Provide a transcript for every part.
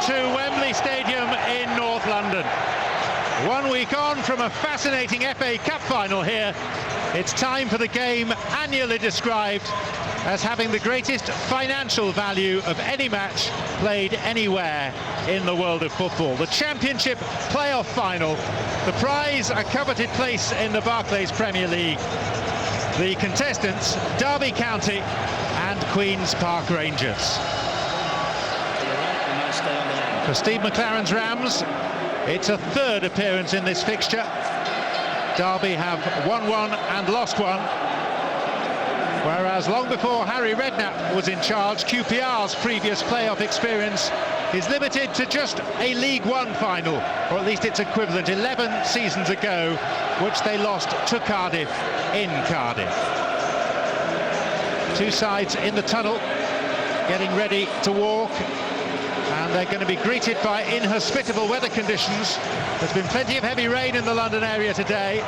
to Wembley Stadium in North London. 1 week on from a fascinating FA Cup final here. It's time for the game annually described as having the greatest financial value of any match played anywhere in the world of football. The Championship playoff final, the prize a coveted place in the Barclays Premier League. The contestants, Derby County and Queen's Park Rangers. For Steve McClaren's Rams, it's a third appearance in this fixture. Derby have won one and lost one, whereas long before Harry Redknapp was in charge, QPR's previous playoff experience is limited to just a League One final, or at least its equivalent, 11 seasons ago, which they lost to Cardiff in Cardiff. Two sides in the tunnel, getting ready to walk, and they're going to be greeted by inhospitable weather conditions. There's been plenty of heavy rain in the London area today.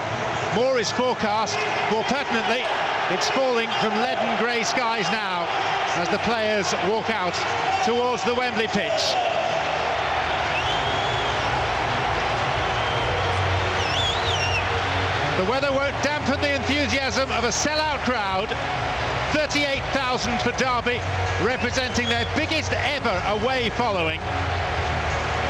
More is forecast. More pertinently, it's falling from leaden grey skies now as the players walk out towards the Wembley pitch. The weather won't dampen the enthusiasm of a sellout crowd. 38,000 for Derby, representing their biggest ever away following.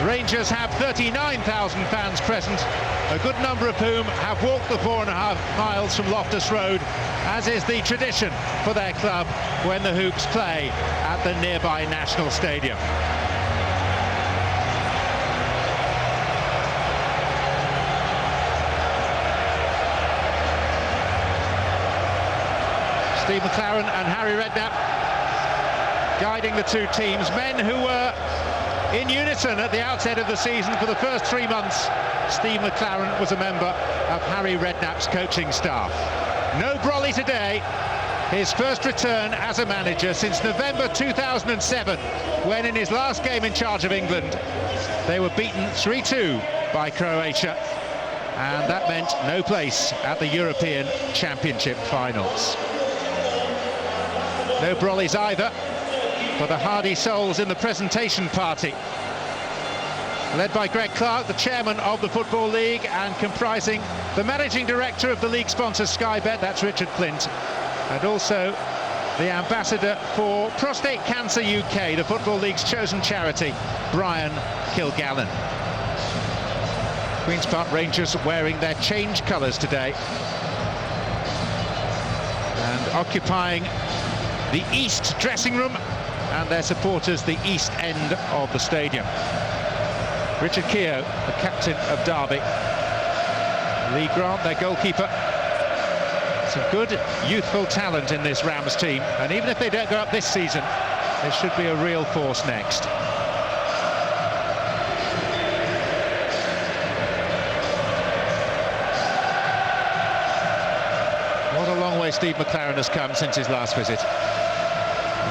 Rangers have 39,000 fans present, a good number of whom have walked the 4.5 miles from Loftus Road, as is the tradition for their club when the Hoops play at the nearby National Stadium. Steve McClaren and Harry Redknapp guiding the two teams, men who were in unison at the outset of the season. For the first 3 months, Steve McClaren was a member of Harry Redknapp's coaching staff. No Brolly today, his first return as a manager since November 2007, when in his last game in charge of England, they were beaten 3-2 by Croatia, and that meant no place at the European Championship finals. No Brollies either for the hardy souls in the presentation party. Led by Greg Clark, the chairman of the Football League, and comprising the managing director of the league sponsor Sky Bet, that's Richard Flint, and also the ambassador for Prostate Cancer UK, the Football League's chosen charity, Brian Kilgallen. Queen's Park Rangers wearing their change colours today and occupying the East dressing room, and their supporters the East end of the stadium. Richard Keogh, the captain of Derby. Lee Grant, their goalkeeper. Some good youthful talent in this Rams team, and even if they don't go up this season, there should be a real force next. What a long way Steve McClaren has come since his last visit.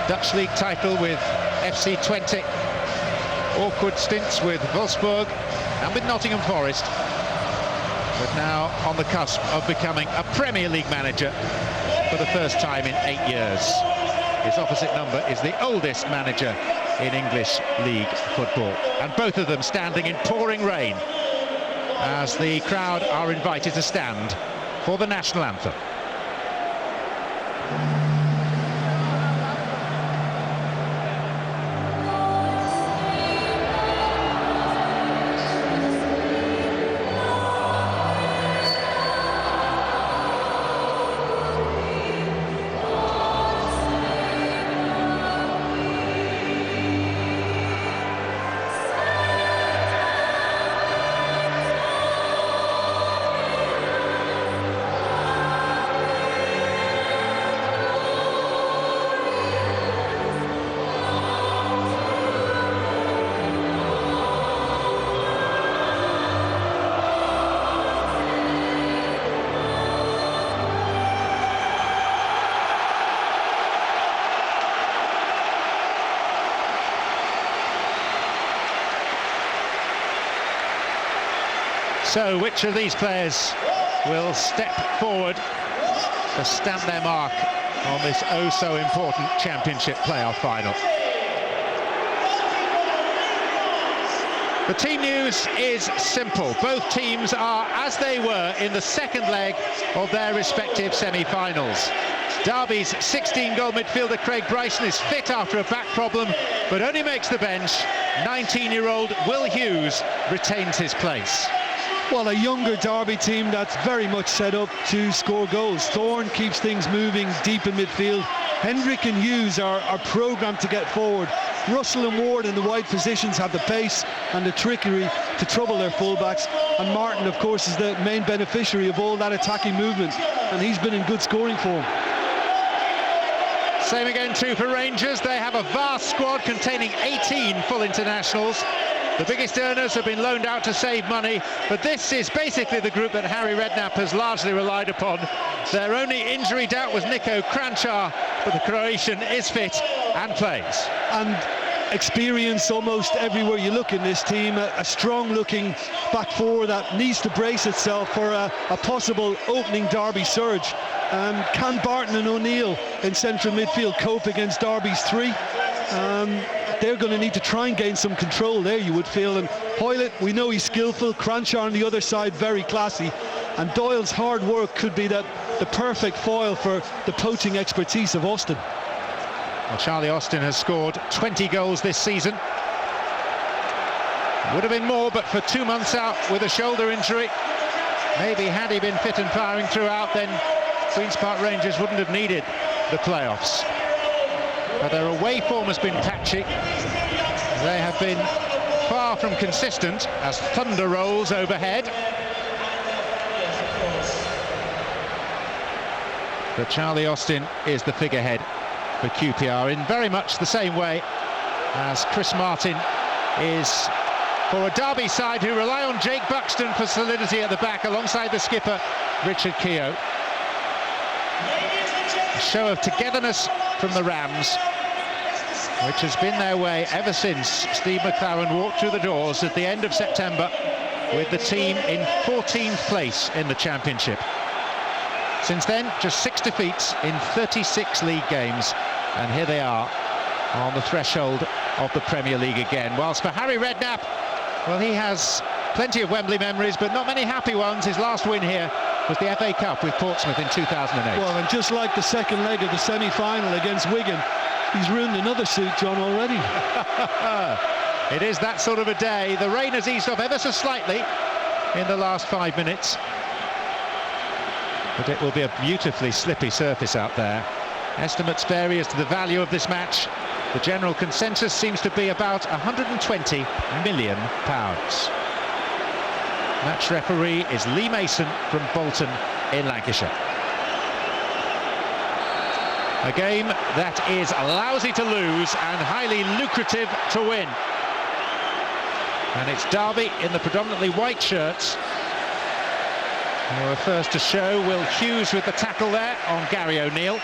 Dutch League title with FC Twente, awkward stints with Wolfsburg and with Nottingham Forest, but now on the cusp of becoming a Premier League manager for the first time in 8 years. His opposite number is the oldest manager in English League football, and both of them standing in pouring rain as the crowd are invited to stand for the national anthem. So which of these players will step forward to stamp their mark on this oh-so-important Championship playoff final? The team news is simple. Both teams are as they were in the second leg of their respective semi-finals. Derby's 16-goal midfielder Craig Bryson is fit after a back problem, but only makes the bench. 19-year-old Will Hughes retains his place. Well, a younger Derby team that's very much set up to score goals. Thorne keeps things moving deep in midfield. Hendrick and Hughes are programmed to get forward. Russell and Ward in the wide positions have the pace and the trickery to trouble their fullbacks. And Martin, of course, is the main beneficiary of all that attacking movement. And he's been in good scoring form. Same again too for Rangers. They have a vast squad containing 18 full internationals. The biggest earners have been loaned out to save money, but this is basically the group that Harry Redknapp has largely relied upon. Their only injury doubt was Nico Kranjčar, but the Croatian is fit and plays. And experience almost everywhere you look in this team. A strong-looking back four that needs to brace itself for a possible opening Derby surge. Can Barton and O'Neill in central midfield cope against Derby's three? They're going to need to try and gain some control there, you would feel. And Hoylett, we know he's skillful. Kranjčar on the other side, very classy. And Doyle's hard work could be the perfect foil for the poaching expertise of Austin. Well, Charlie Austin has scored 20 goals this season. Would have been more, but for 2 months out with a shoulder injury. Maybe had he been fit and firing throughout, then Queen's Park Rangers wouldn't have needed the playoffs. But their away form has been patchy. They have been far from consistent as thunder rolls overhead. But Charlie Austin is the figurehead for QPR in very much the same way as Chris Martin is for a Derby side who rely on Jake Buxton for solidity at the back alongside the skipper Richard Keogh. A show of togetherness from the Rams, which has been their way ever since Steve McClaren walked through the doors at the end of September with the team in 14th place in the Championship. Since then, just 6 defeats in 36 league games, and here they are on the threshold of the Premier League again. Whilst for Harry Redknapp, well, he has plenty of Wembley memories, but not many happy ones. His last win here was the FA Cup with Portsmouth in 2008. Well, and just like the second leg of the semi-final against Wigan, he's ruined another suit, John, already. It is that sort of a day. The rain has eased off ever so slightly in the last 5 minutes. But it will be a beautifully slippy surface out there. Estimates vary as to the value of this match. The general consensus seems to be about £120 million. Match referee is Lee Mason from Bolton in Lancashire. A game that is lousy to lose and highly lucrative to win. And it's Derby in the predominantly white shirts. They were first to show. Will Hughes with the tackle there on Gary O'Neill.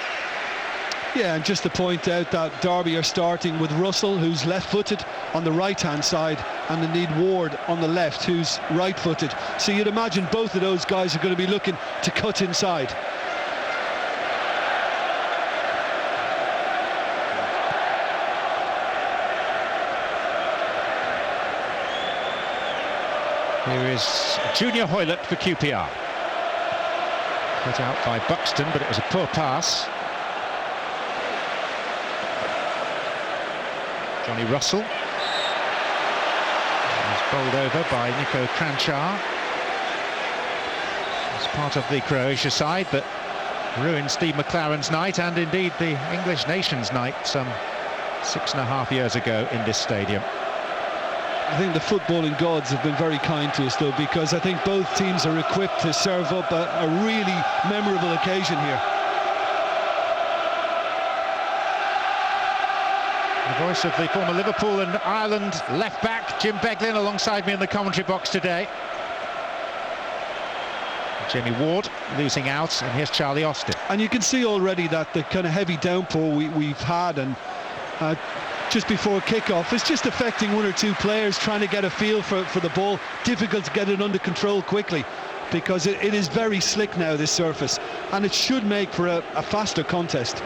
Yeah, and just to point out that Derby are starting with Russell, who's left-footed on the right-hand side, and indeed Ward on the left, who's right-footed. So you'd imagine both of those guys are going to be looking to cut inside. Here is Junior Hoylett for QPR. Put out by Buxton, but it was a poor pass. Johnny Russell was bowled over by Nico Kranjčar. It's part of the Croatia side that ruined Steve McClaren's night, and indeed the English nation's night some 6.5 years ago in this stadium. I think the footballing gods have been very kind to us, though, because I think both teams are equipped to serve up a really memorable occasion here. The voice of the former Liverpool and Ireland left-back, Jim Beglin, alongside me in the commentary box today. Jamie Ward losing out, and here's Charlie Austin. And you can see already that the kind of heavy downpour we've had, and just before kick-off, it's just affecting one or two players trying to get a feel for the ball. Difficult to get it under control quickly, because it is very slick now, this surface, and it should make for a faster contest.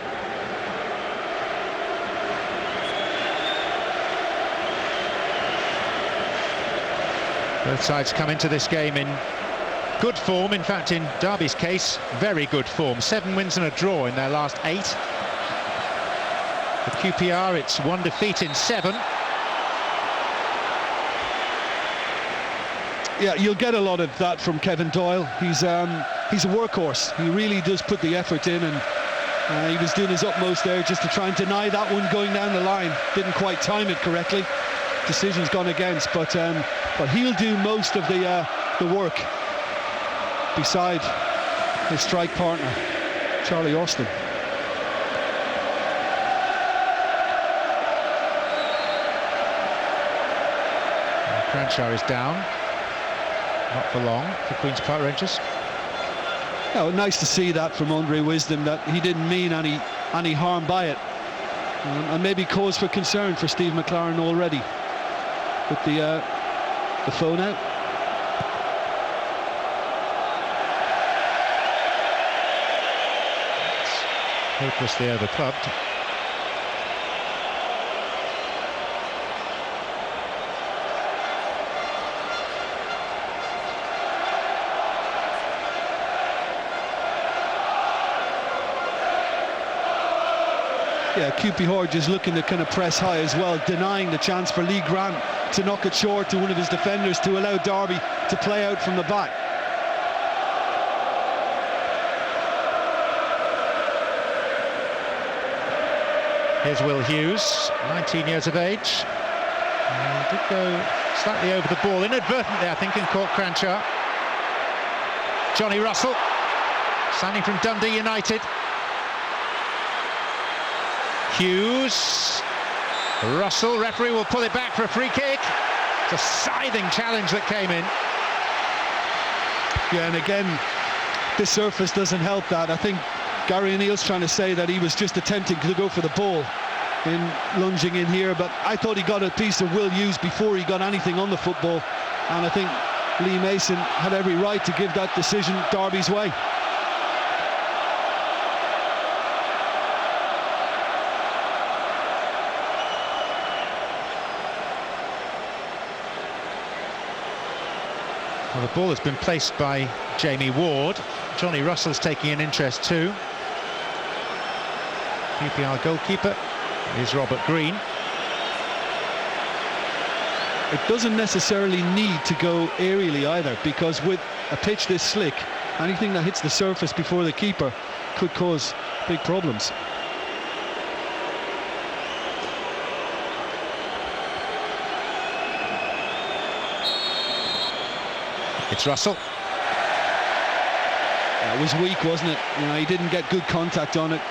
Both sides come into this game in good form. In fact, in Derby's case, very good form. 7 wins and a draw in their last 8. For QPR, it's 1 defeat in 7. Yeah, you'll get a lot of that from Kevin Doyle. He's a workhorse. He really does put the effort in, and he was doing his utmost there just to try and deny that one going down the line. Didn't quite time it correctly. Decision's gone against, but he'll do most of the work beside his strike partner, Charlie Austin. Cranshaw is down. Not for long for Queen's Park Rangers. Oh, nice to see that from Andre Wisdom, that he didn't mean any harm by it. And maybe cause for concern for Steve McLaren already with the phone out. It's hopelessly overclubbed. Yeah, QPR just looking to kind of press high as well, denying the chance for Lee Grant to knock it short to one of his defenders to allow Derby to play out from the back. Here's Will Hughes, 19 years of age. He did go slightly over the ball, inadvertently I think, and caught Cranshaw. Johnny Russell, signing from Dundee United. Hughes, Russell, referee will pull it back for a free kick. It's a scything challenge that came in. Yeah, and again, this surface doesn't help that. I think Gary O'Neill's trying to say that he was just attempting to go for the ball in lunging in here, but I thought he got a piece of Will Hughes before he got anything on the football, and I think Lee Mason had every right to give that decision Derby's way. Well, the ball has been placed by Jamie Ward. Johnny Russell's taking an interest too. QPR goalkeeper is Robert Green. It doesn't necessarily need to go aerially either, because with a pitch this slick, anything that hits the surface before the keeper could cause big problems. It's Russell. It was weak, wasn't it? You know, he didn't get good contact on it.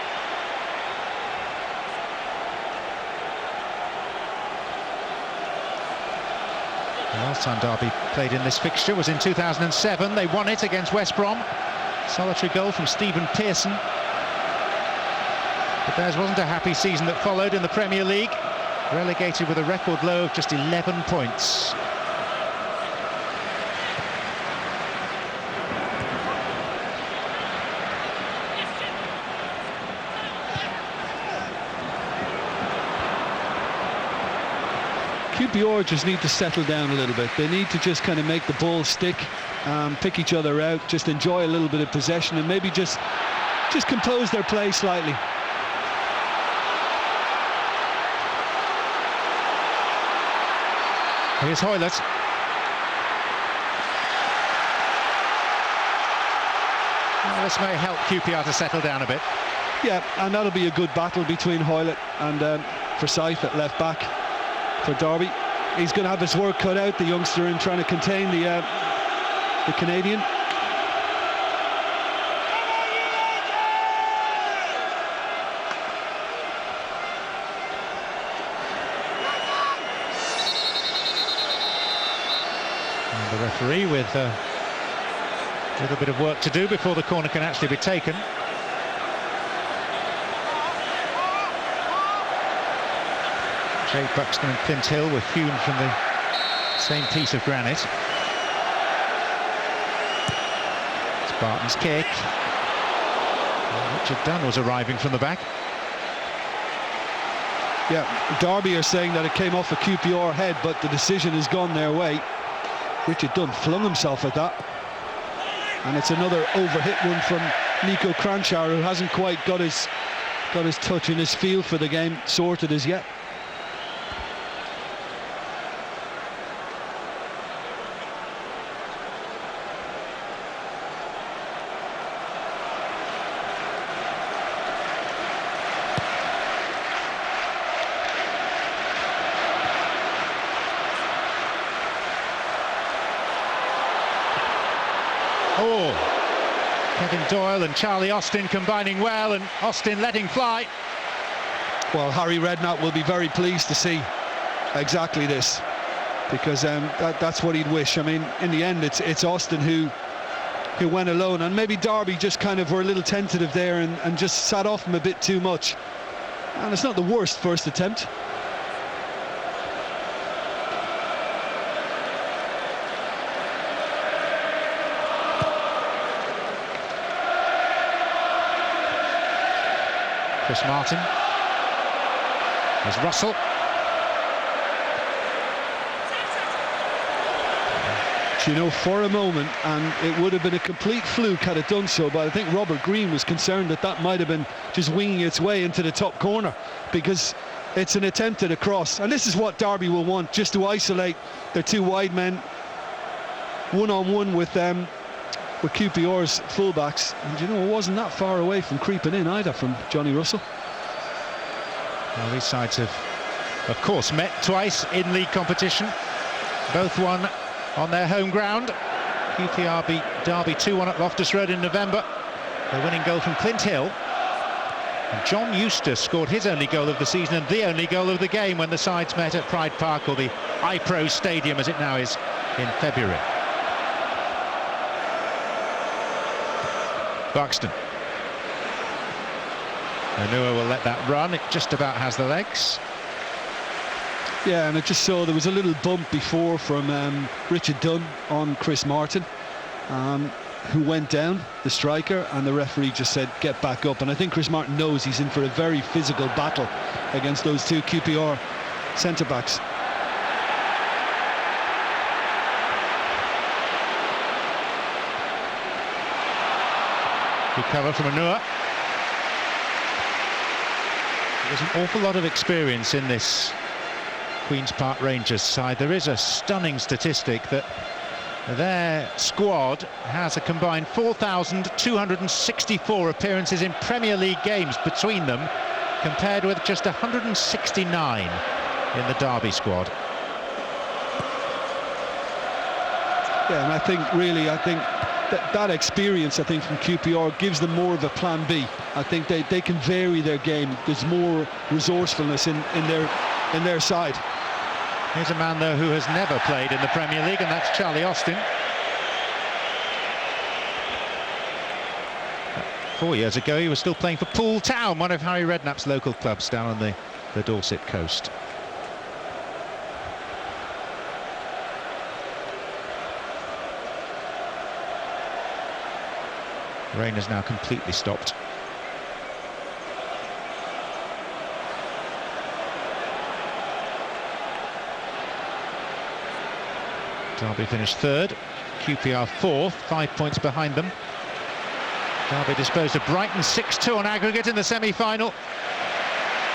The last time Derby played in this fixture was in 2007. They won it against West Brom. Solitary goal from Stephen Pearson. But theirs wasn't a happy season that followed in the Premier League. Relegated with a record low of just 11 points. QPR just need to settle down a little bit. They need to just kind of make the ball stick, pick each other out, just enjoy a little bit of possession, and maybe just compose their play slightly. Here's Hoylett. Well, this may help QPR to settle down a bit. Yeah, and that'll be a good battle between Hoylett and Forsyth at left back for Derby. He's going to have his work cut out, the youngster, in trying to contain the Canadian. And the referee with a little bit of work to do before the corner can actually be taken. Jay Buxton and Clint Hill were hewn from the same piece of granite. Spartan's kick. Richard Dunn was arriving from the back. Yeah, Derby are saying that it came off a QPR head, but the decision has gone their way. Richard Dunn flung himself at that. And it's another overhit one from Nico Kranjčar, who hasn't quite got his touch and his feel for the game sorted as yet. Oh, Kevin Doyle and Charlie Austin combining well, and Austin letting fly. Well, Harry Redknapp will be very pleased to see exactly this, because that's what he'd wish. I mean, in the end, it's Austin who went alone, and maybe Derby just kind of were a little tentative there and just sat off him a bit too much. And it's not the worst first attempt. Chris Martin. There's Russell. You know, for a moment, and it would have been a complete fluke had it done so, but I think Robert Green was concerned that might have been just winging its way into the top corner, because it's an attempt at a cross, and this is what Derby will want, just to isolate their two wide men one-on-one with QPR's fullbacks. And you know, it wasn't that far away from creeping in either from Johnny Russell. Well, these sides have, of course, met twice in league competition. Both won on their home ground. QPR beat Derby 2-1 at Loftus Road in November. The winning goal from Clint Hill. And John Eustace scored his only goal of the season and the only goal of the game when the sides met at Pride Park, or the iPro Stadium as it now is, in February. Buxton. Onua will let that run. It just about has the legs. Yeah, and I just saw there was a little bump before from Richard Dunn on Chris Martin, who went down, the striker, and the referee just said, get back up. And I think Chris Martin knows he's in for a very physical battle against those two QPR centre-backs. Good cover from Onua. There's an awful lot of experience in this Queen's Park Rangers side. There is a stunning statistic that their squad has a combined 4,264 appearances in Premier League games between them, compared with just 169 in the Derby squad. Yeah, and I think that experience, I think, from QPR gives them more of a plan B. I think they can vary their game. There's more resourcefulness in their side. Here's a man, though, who has never played in the Premier League, and that's Charlie Austin. 4 years ago, he was still playing for Poole Town, one of Harry Redknapp's local clubs down on the Dorset coast. Rain has now completely stopped. Derby finished third, QPR fourth, 5 points behind them. Derby disposed of Brighton 6-2 on aggregate in the semi-final.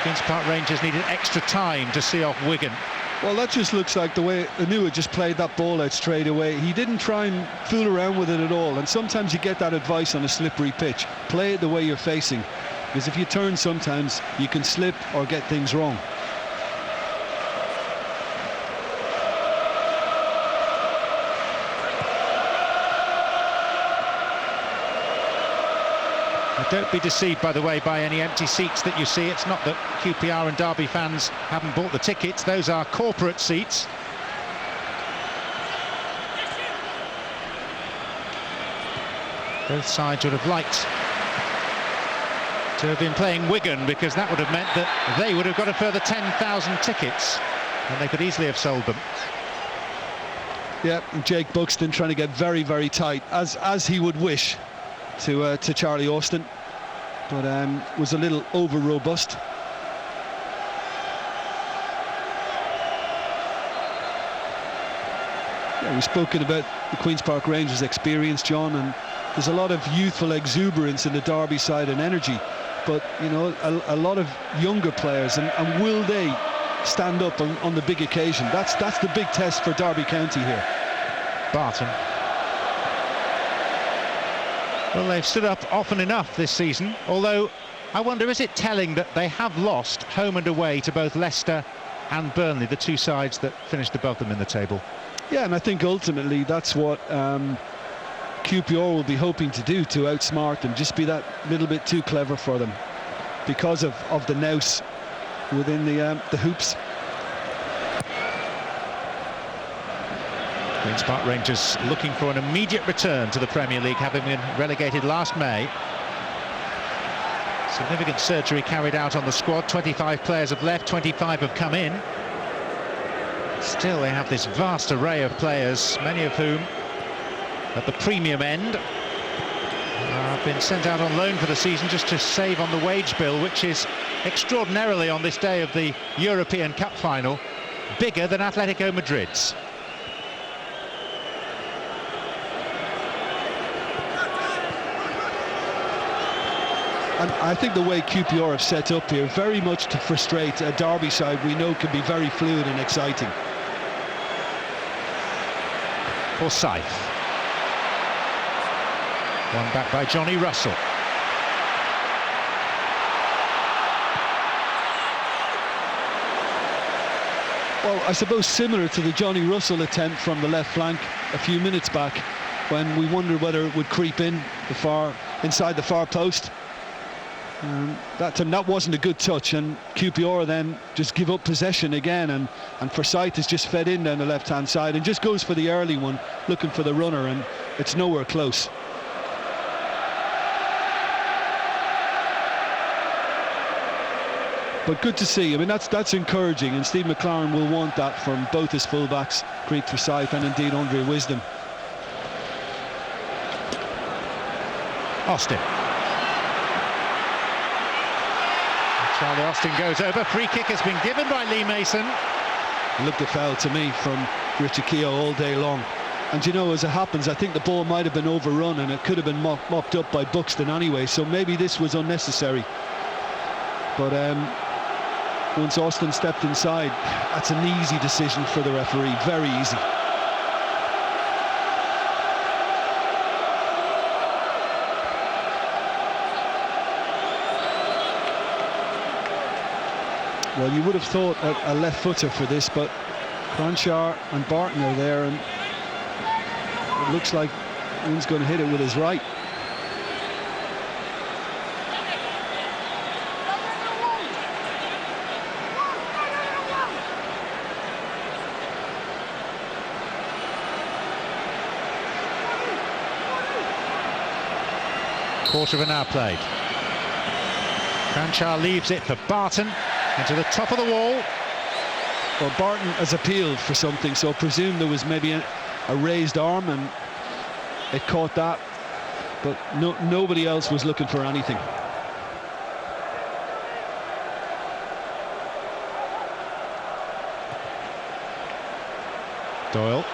Queen's Park Rangers needed extra time to see off Wigan. Well, that just looks like the way Onua just played that ball out straight away. He didn't try and fool around with it at all, and sometimes you get that advice on a slippery pitch. Play it the way you're facing, because if you turn sometimes you can slip or get things wrong. Don't be deceived, by the way, by any empty seats that you see. It's not that QPR and Derby fans haven't bought the tickets. Those are corporate seats. Both sides would have liked to have been playing Wigan, because that would have meant that they would have got a further 10,000 tickets, and they could easily have sold them. Yeah, and Jake Buxton trying to get very, very tight, as he would wish, to Charlie Austin, but was a little over robust. Yeah, we've spoken about the Queen's Park Rangers' experience, John, and there's a lot of youthful exuberance in the Derby side and energy, but you know, a lot of younger players, and will they stand up on the big occasion? That's the big test for Derby County here. Barton. Well, they've stood up often enough this season, although I wonder, is it telling that they have lost home and away to both Leicester and Burnley, the two sides that finished above them in the table? Yeah, and I think ultimately that's what QPR will be hoping to do, to outsmart them, just be that little bit too clever for them because of the nous within the hoops. Queen's Park Rangers looking for an immediate return to the Premier League, having been relegated last May. Significant surgery carried out on the squad. 25 players have left, 25 have come in. Still, they have this vast array of players, many of whom at the premium end have been sent out on loan for the season just to save on the wage bill, which is extraordinarily, on this day of the European Cup final, bigger than Atletico Madrid's. And I think the way QPR have set up here, very much to frustrate a Derby side we know can be very fluid and exciting. Forsyth. One back by Johnny Russell. Well, I suppose similar to the Johnny Russell attempt from the left flank a few minutes back, when we wondered whether it would creep in inside the far post. That time, that wasn't a good touch, and QPR then just give up possession again, and Forsyth is just fed in down the left-hand side and just goes for the early one, looking for the runner, and it's nowhere close. But good to see. I mean, that's encouraging, and Steve McLaren will want that from both his fullbacks, Greig Forsyth and indeed Andre Wisdom. Austin. Charlie Austin goes over. Free kick has been given by Lee Mason. Looked a foul to me from Richard Keogh all day long. And you know, as it happens, I think the ball might have been overrun and it could have been mopped up by Buxton anyway, so maybe this was unnecessary. But once Austin stepped inside, that's an easy decision for the referee, very easy. Well, you would have thought a left footer for this, but Cranshaw and Barton are there, and it looks like one's going to hit it with his right. Quarter of an hour played. Cranshaw leaves it for Barton into the top of the wall. Well, Barton has appealed for something, so I presume there was maybe a raised arm and it caught that, but nobody else was looking for anything. Doyle.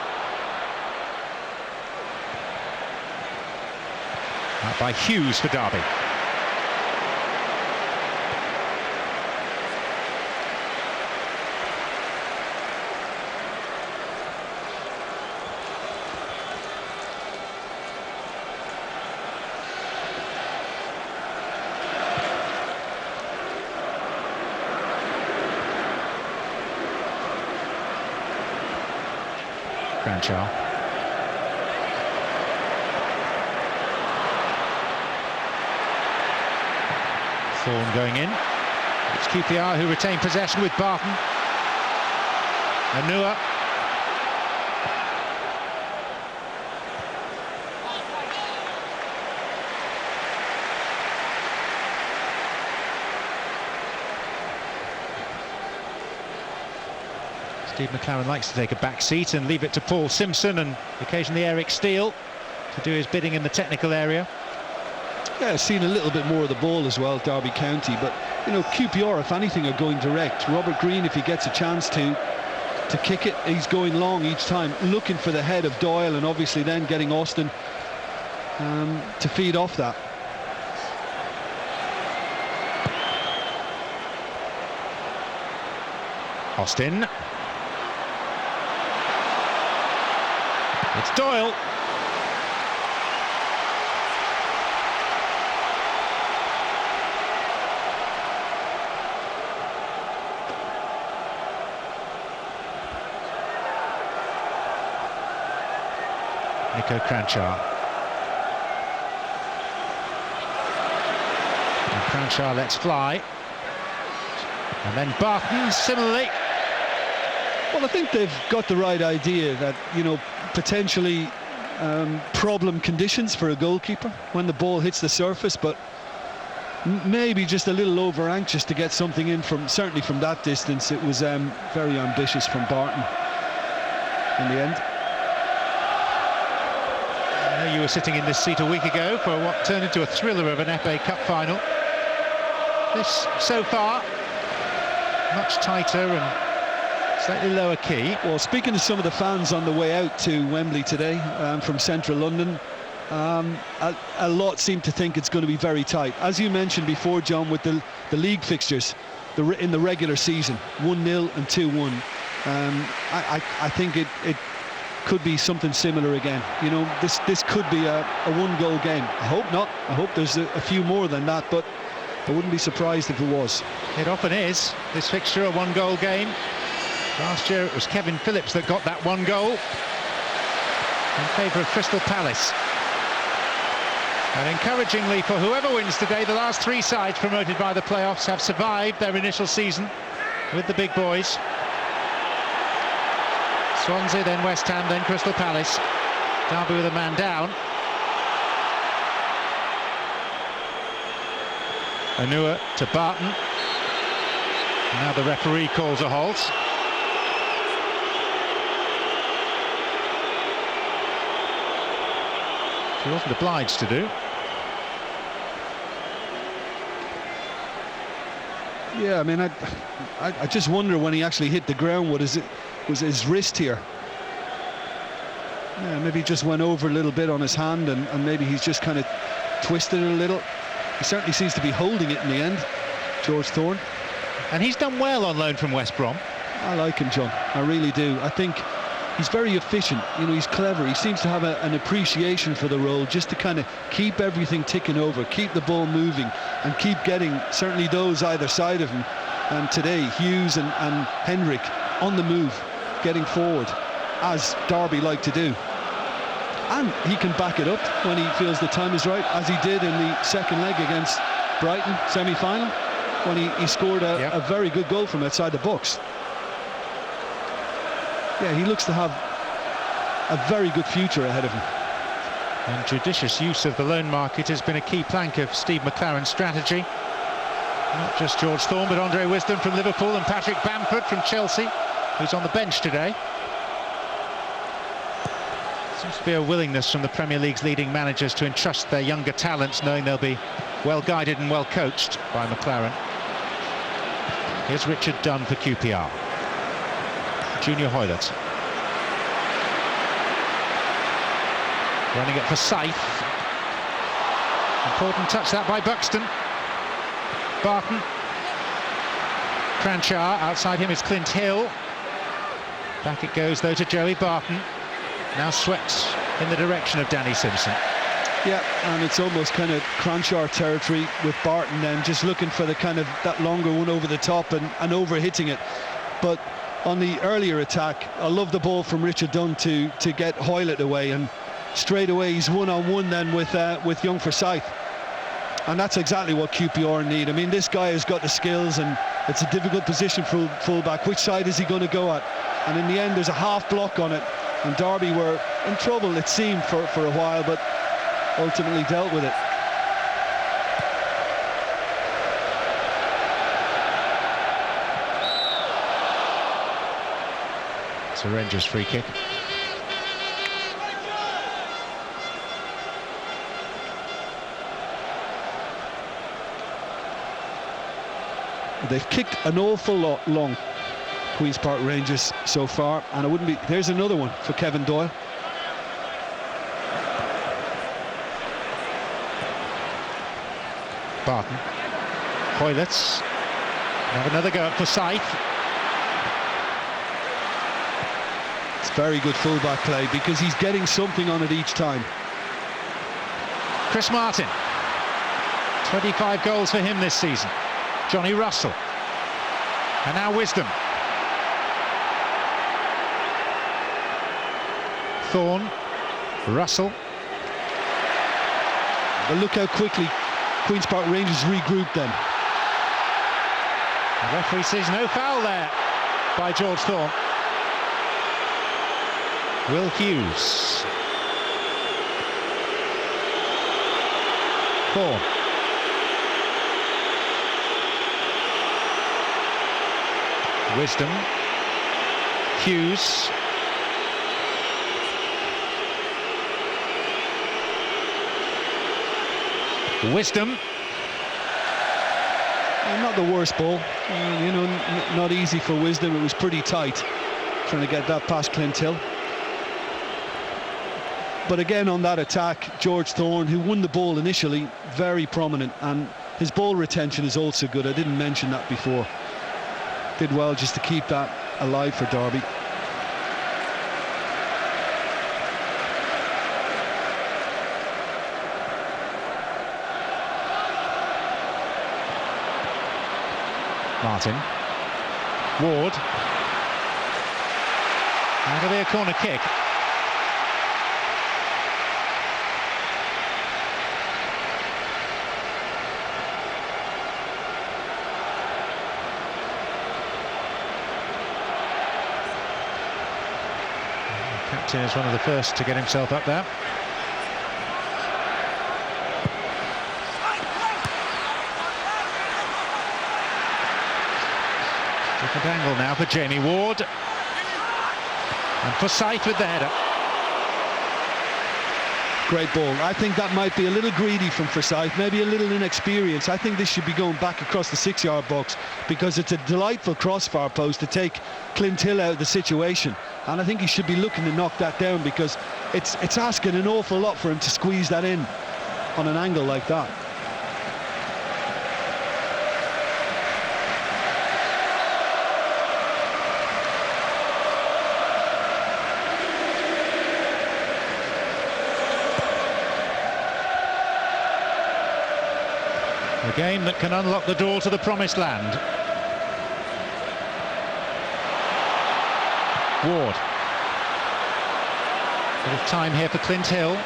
Out by Hughes for Derby. Cranshaw. Thorne going in. It's QPR who retain possession with Barton. Anua. Steve McLaren likes to take a back seat and leave it to Paul Simpson and occasionally Eric Steele to do his bidding in the technical area. Yeah, I've seen a little bit more of the ball as well, Derby County, but you know, QPR, if anything, are going direct. Robert Green, if he gets a chance to, to kick it. He's going long each time, looking for the head of Doyle, and obviously then getting Austin to feed off that. Austin. It's Doyle. Nico Cranchar. And Cranchar lets fly. And then Barton similarly. Well, I think they've got the right idea that, you know, potentially problem conditions for a goalkeeper when the ball hits the surface, but maybe just a little over anxious to get something in from, certainly from that distance. It was very ambitious from Barton in the end. You were sitting in this seat a week ago for what turned into a thriller of an FA Cup final. This, so far, much tighter and slightly lower key. Well, speaking to some of the fans on the way out to Wembley today from central London, a lot seem to think it's going to be very tight. As you mentioned before, John, with the league fixtures in the regular season, 1-0 and 2-1. I think it could be something similar again. You know, this could be a one-goal game. I hope not. I hope there's a few more than that, but I wouldn't be surprised if it was. It often is, this fixture, a one-goal game. Last year it was Kevin Phillips that got that one goal in favour of Crystal Palace. And encouragingly for whoever wins today, the last three sides promoted by the playoffs have survived their initial season with the big boys. Swansea, then West Ham, then Crystal Palace. Derby with a man down. Anua to Barton. Now the referee calls a halt. He wasn't obliged to do. Yeah, I mean, I just wonder when he actually hit the ground, was his wrist here? Yeah, maybe he just went over a little bit on his hand, and maybe he's just kind of twisted it a little. He certainly seems to be holding it in the end, George Thorne. And he's done well on loan from West Brom. I like him, John. I really do. I think he's very efficient. You know, he's clever. He seems to have an appreciation for the role, just to kind of keep everything ticking over, keep the ball moving, and keep getting certainly those either side of him. And today, Hughes and Hendrick on the move, getting forward, as Derby like to do. And he can back it up when he feels the time is right, as he did in the second leg against Brighton semi-final, when he scored a very good goal from outside the box. Yeah, he looks to have a very good future ahead of him. And judicious use of the loan market has been a key plank of Steve McClaren's strategy. Not just George Thorne, but Andre Wisdom from Liverpool and Patrick Bamford from Chelsea, who's on the bench today. Seems to be a willingness from the Premier League's leading managers to entrust their younger talents, knowing they'll be well guided and well coached by McClaren. Here's Richard Dunn for QPR. Junior Hoylett. Running it for Saif. Important touch that by Buxton. Barton. Cranchar, outside him is Clint Hill. Back it goes though to Joey Barton. Now swept in the direction of Danny Simpson. Yeah, and it's almost kind of Cranchar territory with Barton then, just looking for the kind of that longer one over the top and over-hitting it. But on the earlier attack, I love the ball from Richard Dunn to get Hoylett away, and straight away he's one-on-one then with young Forsyth. And that's exactly what QPR need. I mean, this guy has got the skills, and it's a difficult position for fullback. Which side is he going to go at? And in the end, there's a half block on it, and Derby were in trouble, it seemed, for a while, but ultimately dealt with it. It's a Rangers free kick. They've kicked an awful lot long. Queen's Park Rangers so far, and it wouldn't be. There's another one for Kevin Doyle. Barton, Hoylett, have another go at Forsyth. It's very good fullback play because he's getting something on it each time. Chris Martin, 25 goals for him this season. Johnny Russell, and now Wisdom. Thorne, Russell. But look how quickly Queen's Park Rangers regroup then. The referee sees no foul there by George Thorne. Will Hughes. Thorne. Wisdom. Hughes. Wisdom. Not the worst ball, you know, not easy for Wisdom. It was pretty tight trying to get that past Clint Hill. But again, on that attack, George Thorne, who won the ball initially, very prominent, and his ball retention is also good. I didn't mention that before. Did well just to keep that alive for Derby. Martin. Ward. That'll be a corner kick. The captain is one of the first to get himself up there. Different angle now for Jamie Ward. And Forsyth with the header. Great ball. I think that might be a little greedy from Forsyth, maybe a little inexperienced. I think this should be going back across the 6-yard box because it's a delightful crossbar post to take Clint Hill out of the situation. And I think he should be looking to knock that down because it's asking an awful lot for him to squeeze that in on an angle like that. A game that can unlock the door to the promised land. Ward. Bit of time here for Clint Hill.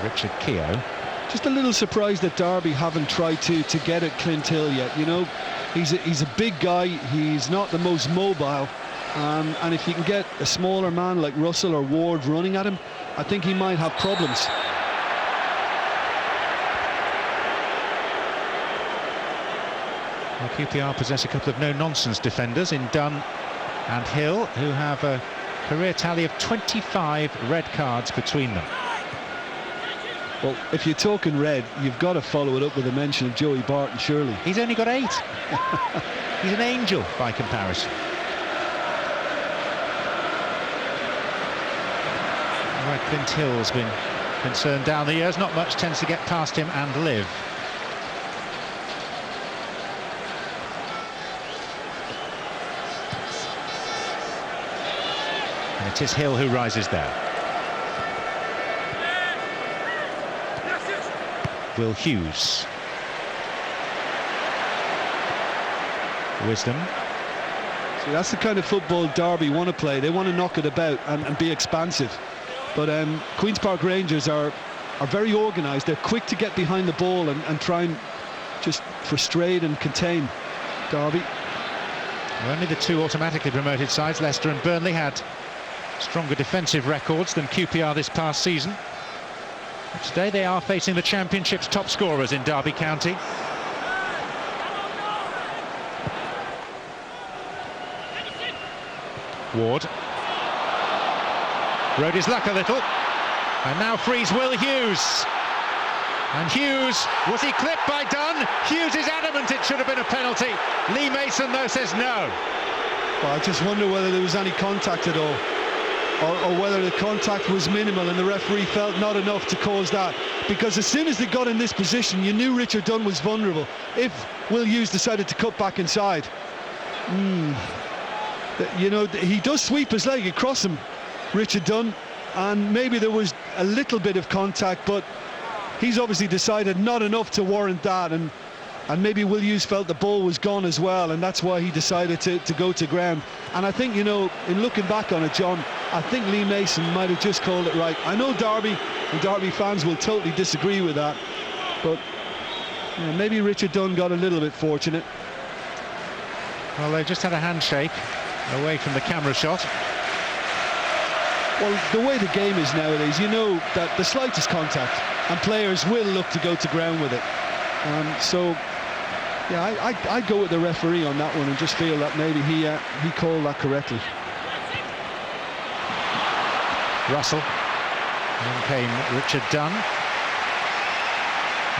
Richard Keogh. Just a little surprised that Derby haven't tried to get at Clint Hill yet. You know, he's a big guy. He's not the most mobile. And if you can get a smaller man like Russell or Ward running at him, I think he might have problems. Well, QPR possess a couple of no-nonsense defenders in Dunn and Hill, who have a career tally of 25 red cards between them. Well, if you're talking red, you've got to follow it up with a mention of Joey Barton, surely. He's only got 8. He's an angel by comparison. Where Clint Hill's been concerned down the years, not much tends to get past him and live. And it is Hill who rises there. Will Hughes. Wisdom. See, that's the kind of football Derby want to play. They want to knock it about and be expansive. But Queen's Park Rangers are very organised. They're quick to get behind the ball and try and just frustrate and contain Derby. Well, only the 2 automatically promoted sides, Leicester and Burnley, had stronger defensive records than QPR this past season. But today they are facing the Championship's top scorers in Derby County. Ward. Rode his luck a little, and now frees Will Hughes. And Hughes, was he clipped by Dunn? Hughes is adamant it should have been a penalty. Lee Mason, though, says no. Well, I just wonder whether there was any contact at all, or whether the contact was minimal and the referee felt not enough to cause that. Because as soon as they got in this position, you knew Richard Dunn was vulnerable. If Will Hughes decided to cut back inside, you know, he does sweep his leg across him, Richard Dunn, and maybe there was a little bit of contact, but he's obviously decided not enough to warrant that, and maybe Will Hughes felt the ball was gone as well, and that's why he decided to go to ground. And I think, you know, in looking back on it, John, I think Lee Mason might have just called it right. I know Derby and Derby fans will totally disagree with that, but you know, maybe Richard Dunn got a little bit fortunate. Well, they just had a handshake away from the camera shot. Well, the way the game is nowadays, you know that the slightest contact and players will look to go to ground with it. So, yeah, I go with the referee on that one and just feel that maybe he called that correctly. Russell. Then came Richard Dunn.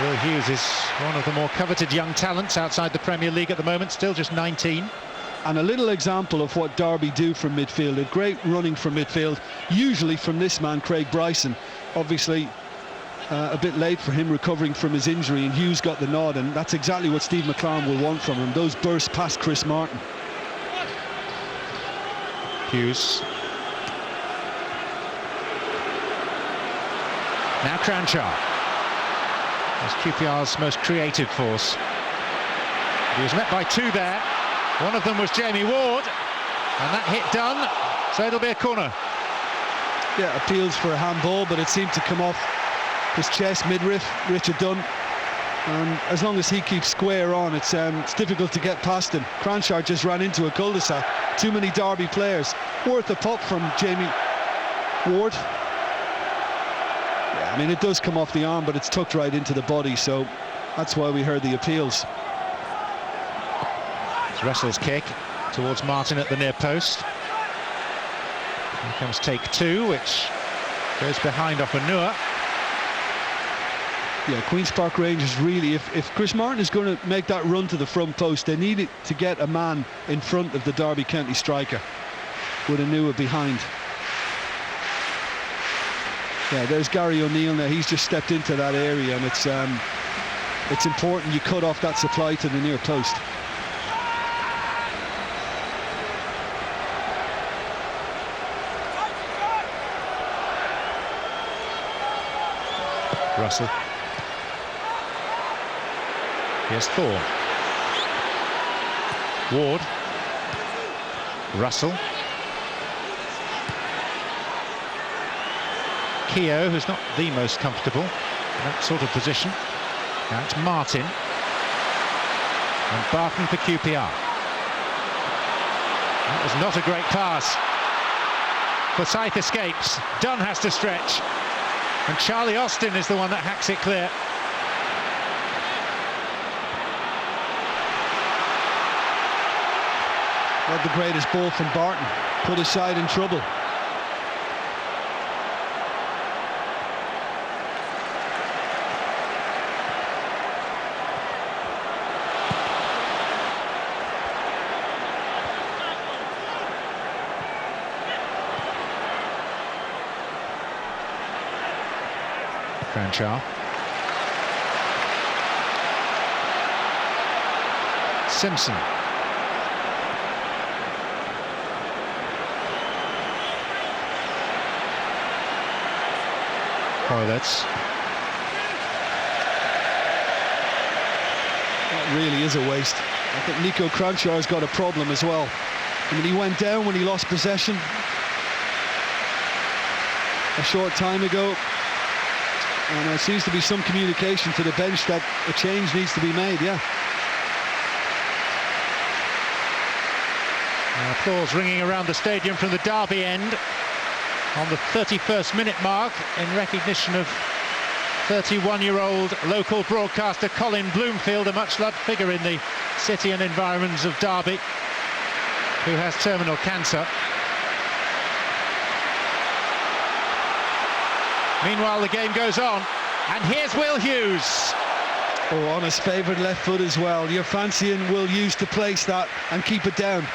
Will Hughes is one of the more coveted young talents outside the Premier League at the moment, still just 19. And a little example of what Derby do from midfield, a great running from midfield, usually from this man, Craig Bryson. Obviously, a bit late for him recovering from his injury, and Hughes got the nod, and that's exactly what Steve McClaren will want from him, those bursts past Chris Martin. Hughes. Now Cranshaw. That's QPR's most creative force. He was met by two there. One of them was Jamie Ward, and that hit Dunn, so it'll be a corner. Yeah, appeals for a handball, but it seemed to come off his chest, midriff, Richard Dunn. And as long as he keeps square on, it's difficult to get past him. Cranshaw just ran into a cul-de-sac. Too many Derby players. Worth a pop from Jamie Ward. Yeah, I mean, it does come off the arm, but it's tucked right into the body, so that's why we heard the appeals. It's Russell's kick towards Martin at the near post. Here comes take two, which goes behind Ofanua. Yeah, Queen's Park Rangers really, if Chris Martin is going to make that run to the front post, they need it to get a man in front of the Derby County striker with Ofanua behind. Yeah, there's Gary O'Neill now. He's just stepped into that area, and it's important you cut off that supply to the near post. Russell. Here's Thorne. Ward. Russell. Keogh, who's not the most comfortable in that sort of position. Now it's Martin. And Barton for QPR. That was not a great pass. Forsyth escapes. Dunn has to stretch. And Charlie Austin is the one that hacks it clear. Not the greatest ball from Barton. Put his side in trouble. Cranshaw. Simpson. Hoylett. That really is a waste. I think Nico Cranshaw's got a problem as well. I mean, he went down when he lost possession a short time ago. And there seems to be some communication to the bench that a change needs to be made, yeah. Applause ringing around the stadium from the Derby end on the 31st minute mark in recognition of 31-year-old local broadcaster Colin Bloomfield, a much-loved figure in the city and environs of Derby, who has terminal cancer. Meanwhile, the game goes on. And here's Will Hughes. Oh, on his favourite left foot as well. You're fancying Will Hughes to place that and keep it down.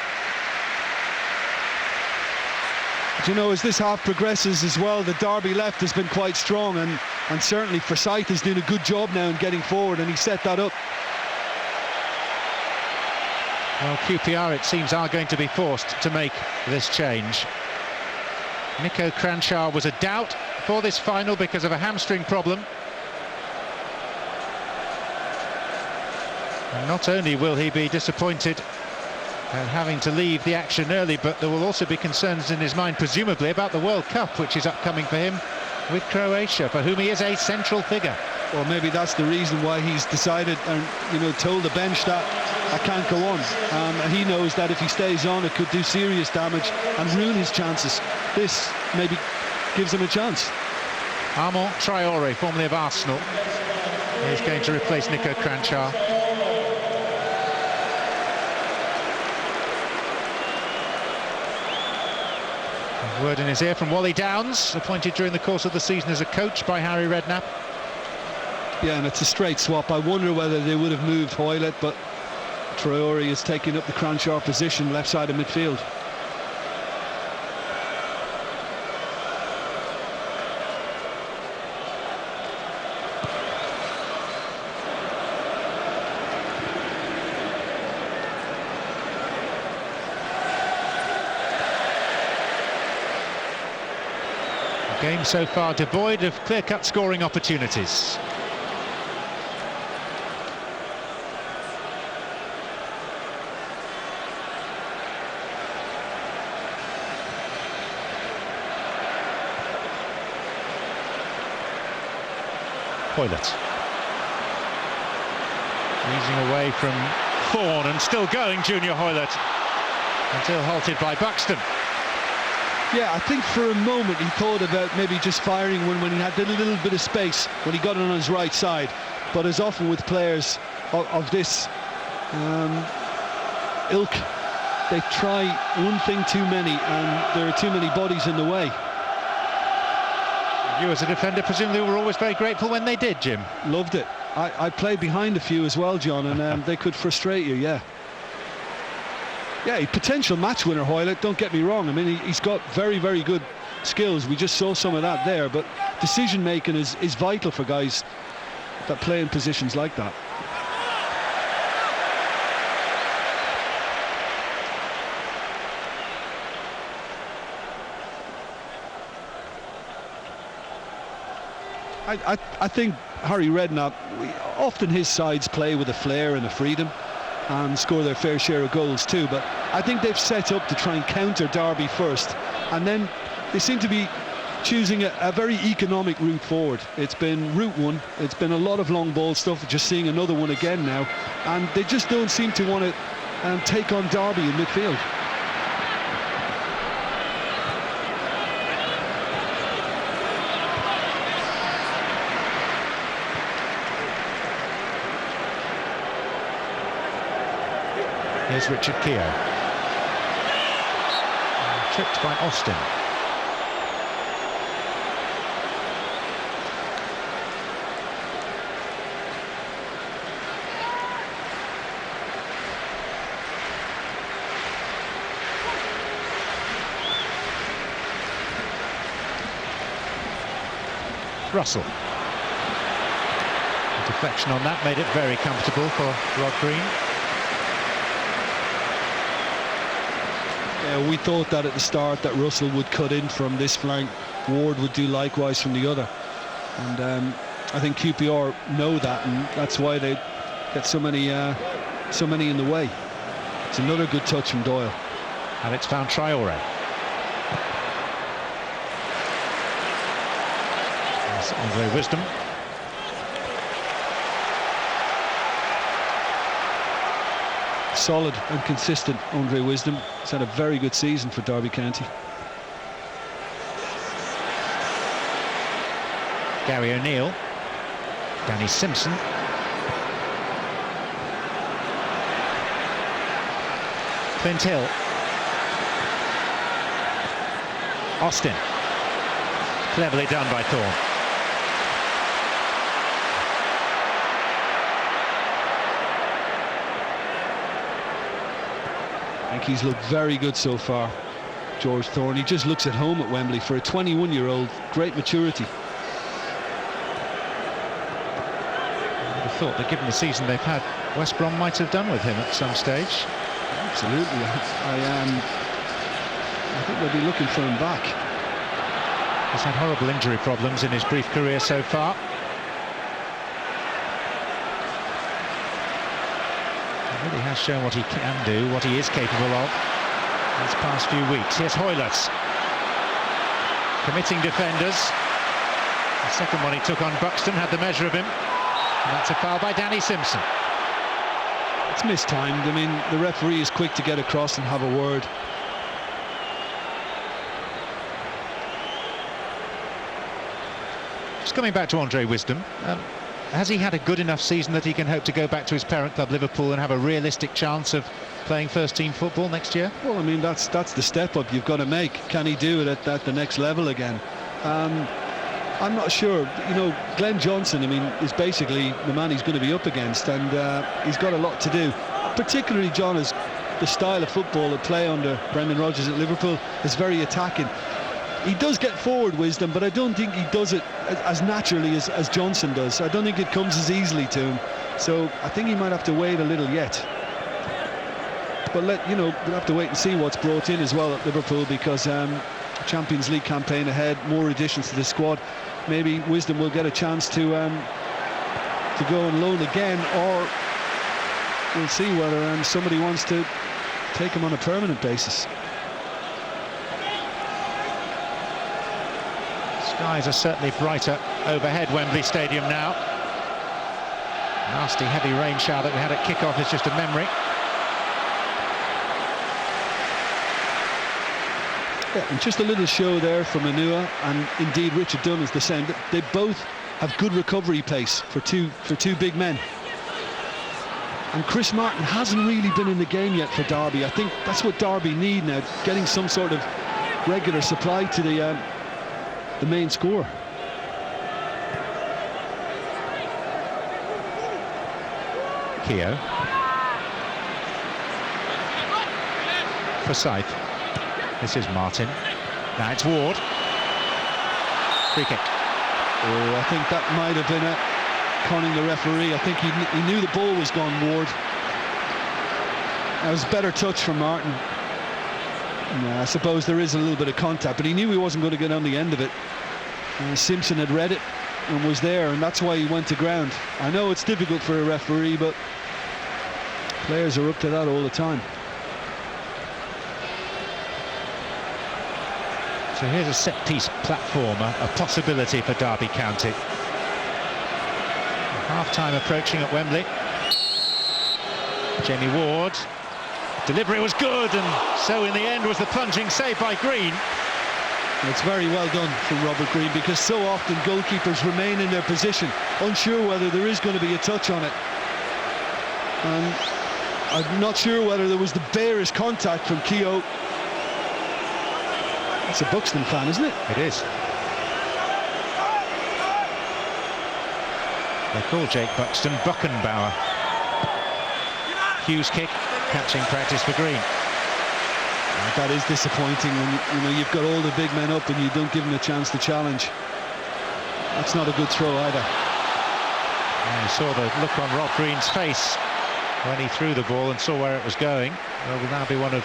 But you know, as this half progresses as well, the Derby left has been quite strong, and certainly Forsyth is doing a good job now in getting forward, and he set that up. Well, QPR, it seems, are going to be forced to make this change. Nico Cranchar was a doubt for this final because of a hamstring problem. And not only will he be disappointed at having to leave the action early, but there will also be concerns in his mind, presumably, about the World Cup, which is upcoming for him with Croatia, for whom he is a central figure. Well, maybe that's the reason why he's decided and, you know, told the bench that I can't go on. He knows that if he stays on, it could do serious damage and ruin his chances. This maybe gives him a chance. Armand Traoré, formerly of Arsenal, is going to replace Nico Cranchar. A word in his ear from Wally Downs, appointed during the course of the season as a coach by Harry Redknapp. Yeah, and it's a straight swap. I wonder whether they would have moved Hoylett, but Traoré is taking up the Cranchar position, left side of midfield. Game so far devoid of clear-cut scoring opportunities. Hoylett. Easing away from Thorne and still going, Junior Hoylett, until halted by Buxton. Yeah, I think for a moment he thought about maybe just firing when he had a little bit of space, when he got it on his right side. But as often with players of this ilk, they try one thing too many, and there are too many bodies in the way. You as a defender presumably were always very grateful when they did, Jim. Loved it. I played behind a few as well, John, and they could frustrate you, yeah. Yeah, potential match winner, Hoylett, don't get me wrong. I mean, he's got very, very good skills. We just saw some of that there, but decision making is vital for guys that play in positions like that. I think Harry Redknapp, often his sides play with a flair and a freedom and score their fair share of goals too, but I think they've set up to try and counter Derby first, and then they seem to be choosing a very economic route forward. It's been route one, it's been a lot of long ball stuff, just seeing another one again now, and they just don't seem to want to take on Derby in midfield. Here's Richard Keogh. Tripped by Austin. Russell. The deflection on that made it very comfortable for Rod Green. Yeah, we thought that at the start that Russell would cut in from this flank, Ward would do likewise from the other, and I think QPR know that, and that's why they get so many in the way. It's another good touch from Doyle, and it's found Traoré. That's Andre Wisdom. Solid and consistent Andre Wisdom. He's had a very good season for Derby County. Gary O'Neill, Danny Simpson, Clint Hill, Austin, cleverly done by Thorne. think he's looked very good so far, George Thorne. He just looks at home at Wembley for a 21-year-old. Great maturity. I would have thought that given the season they've had, West Brom might have done with him at some stage. Absolutely. I think they'll be looking for him back. He's had horrible injury problems in his brief career so far. He really has shown what he can do, what he is capable of these past few weeks. Here's Hoylett. Committing defenders. The second one he took on Buxton had the measure of him. And that's a foul by Danny Simpson. It's mistimed. I mean, the referee is quick to get across and have a word. Just coming back to Andre Wisdom, has he had a good enough season that he can hope to go back to his parent club Liverpool and have a realistic chance of playing first-team football next year? Well, I mean, that's the step up you've got to make. Can he do it at the next level again? I'm not sure. You know, Glenn Johnson, I mean, is basically the man he's going to be up against, and he's got a lot to do. Particularly, John, is the style of football at play under Brendan Rodgers at Liverpool is very attacking. He does get forward, Wisdom, but I don't think he does it as naturally as Johnson does. I don't think it comes as easily to him. So I think he might have to wait a little yet. But we'll have to wait and see what's brought in as well at Liverpool, because Champions League campaign ahead, more additions to the squad. Maybe Wisdom will get a chance to go on loan again, or we'll see whether somebody wants to take him on a permanent basis. Skies are certainly brighter overhead Wembley Stadium now. Nasty heavy rain shower that we had at kick-off is just a memory. Yeah, and just a little show there from Anua, and indeed Richard Dunn is the same. They both have good recovery pace for two big men. And Chris Martin hasn't really been in the game yet for Derby. I think that's what Derby need now, getting some sort of regular supply to the main scorer. Keogh. Forsyth. This is Martin. Now it's Ward. Free kick. Oh, I think that might have been conning the referee. I think he knew the ball was gone, Ward. That was a better touch from Martin. Yeah, I suppose there is a little bit of contact, but he knew he wasn't going to get on the end of it. Simpson had read it and was there, and that's why he went to ground. I know it's difficult for a referee, but players are up to that all the time. So here's a set-piece platform, a possibility for Derby County. Half-time approaching at Wembley. Jamie Ward. Delivery was good, and so in the end was the plunging save by Green. It's very well done from Robert Green, because so often goalkeepers remain in their position, unsure whether there is going to be a touch on it. And I'm not sure whether there was the barest contact from Keogh. It's a Buxton fan, isn't it? It is. They call Jake Buxton Buckenbauer. Hughes kick, catching practice for Green. That is disappointing when you've got all the big men up and you don't give them a chance to challenge. That's not a good throw either. I saw the look on Rob Green's face when he threw the ball and saw where it was going. There will now be one of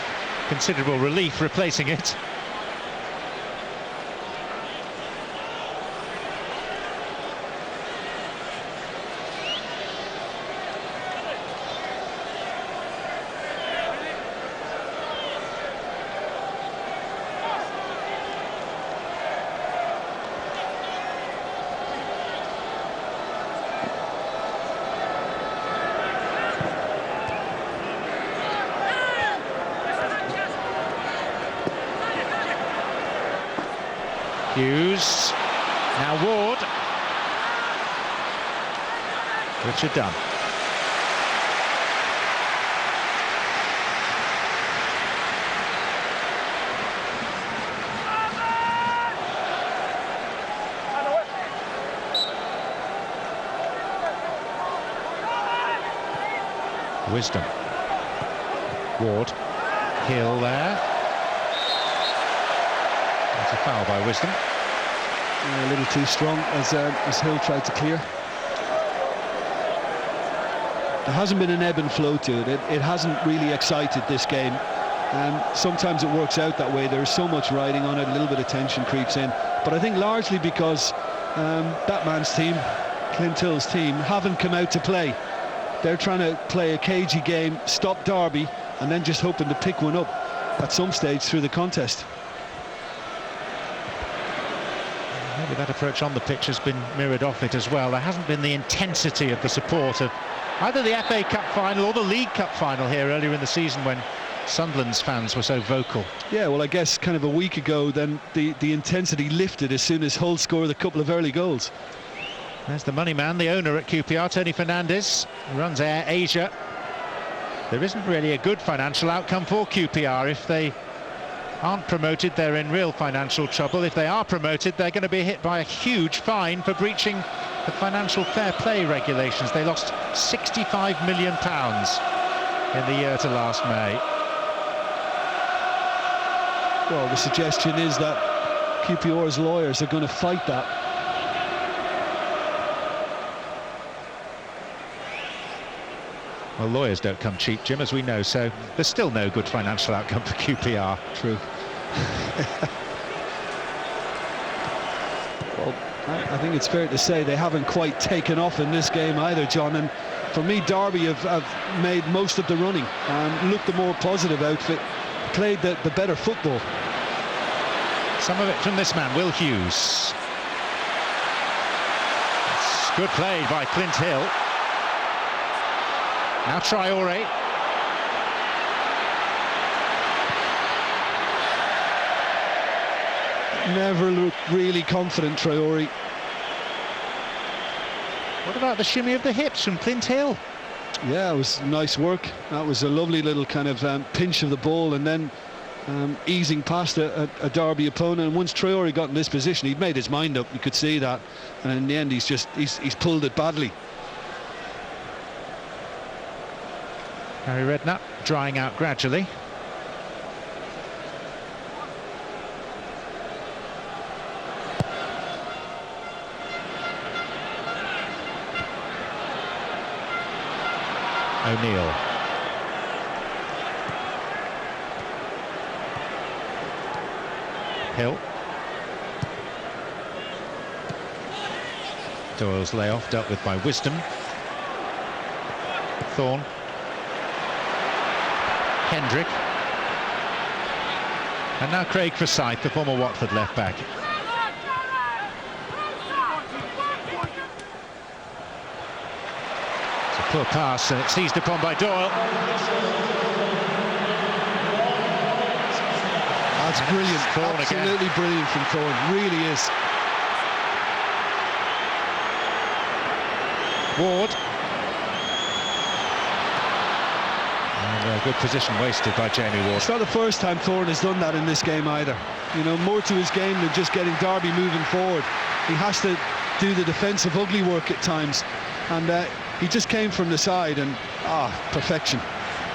considerable relief replacing it. Hughes, now Ward, Richard Dunn. Wisdom. Ward. Hill there. That's a foul by Wisdom. A little too strong as Hill tried to clear. There hasn't been an ebb and flow to it. It hasn't really excited this game. Sometimes it works out that way. There's so much riding on it, a little bit of tension creeps in. But I think largely because that man's team, Clint Hill's team, haven't come out to play. They're trying to play a cagey game, stop Derby, and then just hoping to pick one up at some stage through the contest. Maybe that approach on the pitch has been mirrored off it as well. There hasn't been the intensity of the support of either the FA Cup final or the League Cup final here earlier in the season when Sunderland's fans were so vocal. Yeah, well, I guess kind of a week ago then the intensity lifted as soon as Hull scored a couple of early goals. There's the money man, the owner at QPR, Tony Fernandes, runs Air Asia. There isn't really a good financial outcome for QPR. If they aren't promoted, they're in real financial trouble. If they are promoted, they're going to be hit by a huge fine for breaching the financial fair play regulations. They lost £65 million in the year to last May. Well, the suggestion is that QPR's lawyers are going to fight that. Well, lawyers don't come cheap, Jim, as we know, so there's still no good financial outcome for QPR. True. Well, I think it's fair to say they haven't quite taken off in this game either, John, and for me, Derby have made most of the running and looked the more positive outfit, played the better football. Some of it from this man, Will Hughes. It's good play by Clint Hill. Now Traore. Never looked really confident, Traore. What about the shimmy of the hips from Clint Hill? Yeah, it was nice work. That was a lovely little kind of pinch of the ball and then easing past a Derby opponent. And once Traore got in this position, he'd made his mind up. You could see that. And in the end, he's pulled it badly. Harry Redknapp drying out gradually. O'Neill. Hill. Doyle's layoff dealt with by Wisdom. Thorne. Hendrick. And now Craig Forsyth, the former Watford left back. It's a poor pass and it's seized upon by Doyle. That's brilliant. Thorne Absolutely again. Brilliant from Thorne, really is. Ward. And a good position wasted by Jamie Ward. It's not the first time Thorne has done that in this game either. You know, more to his game than just getting Derby moving forward. He has to do the defensive ugly work at times. And he just came from the side and, perfection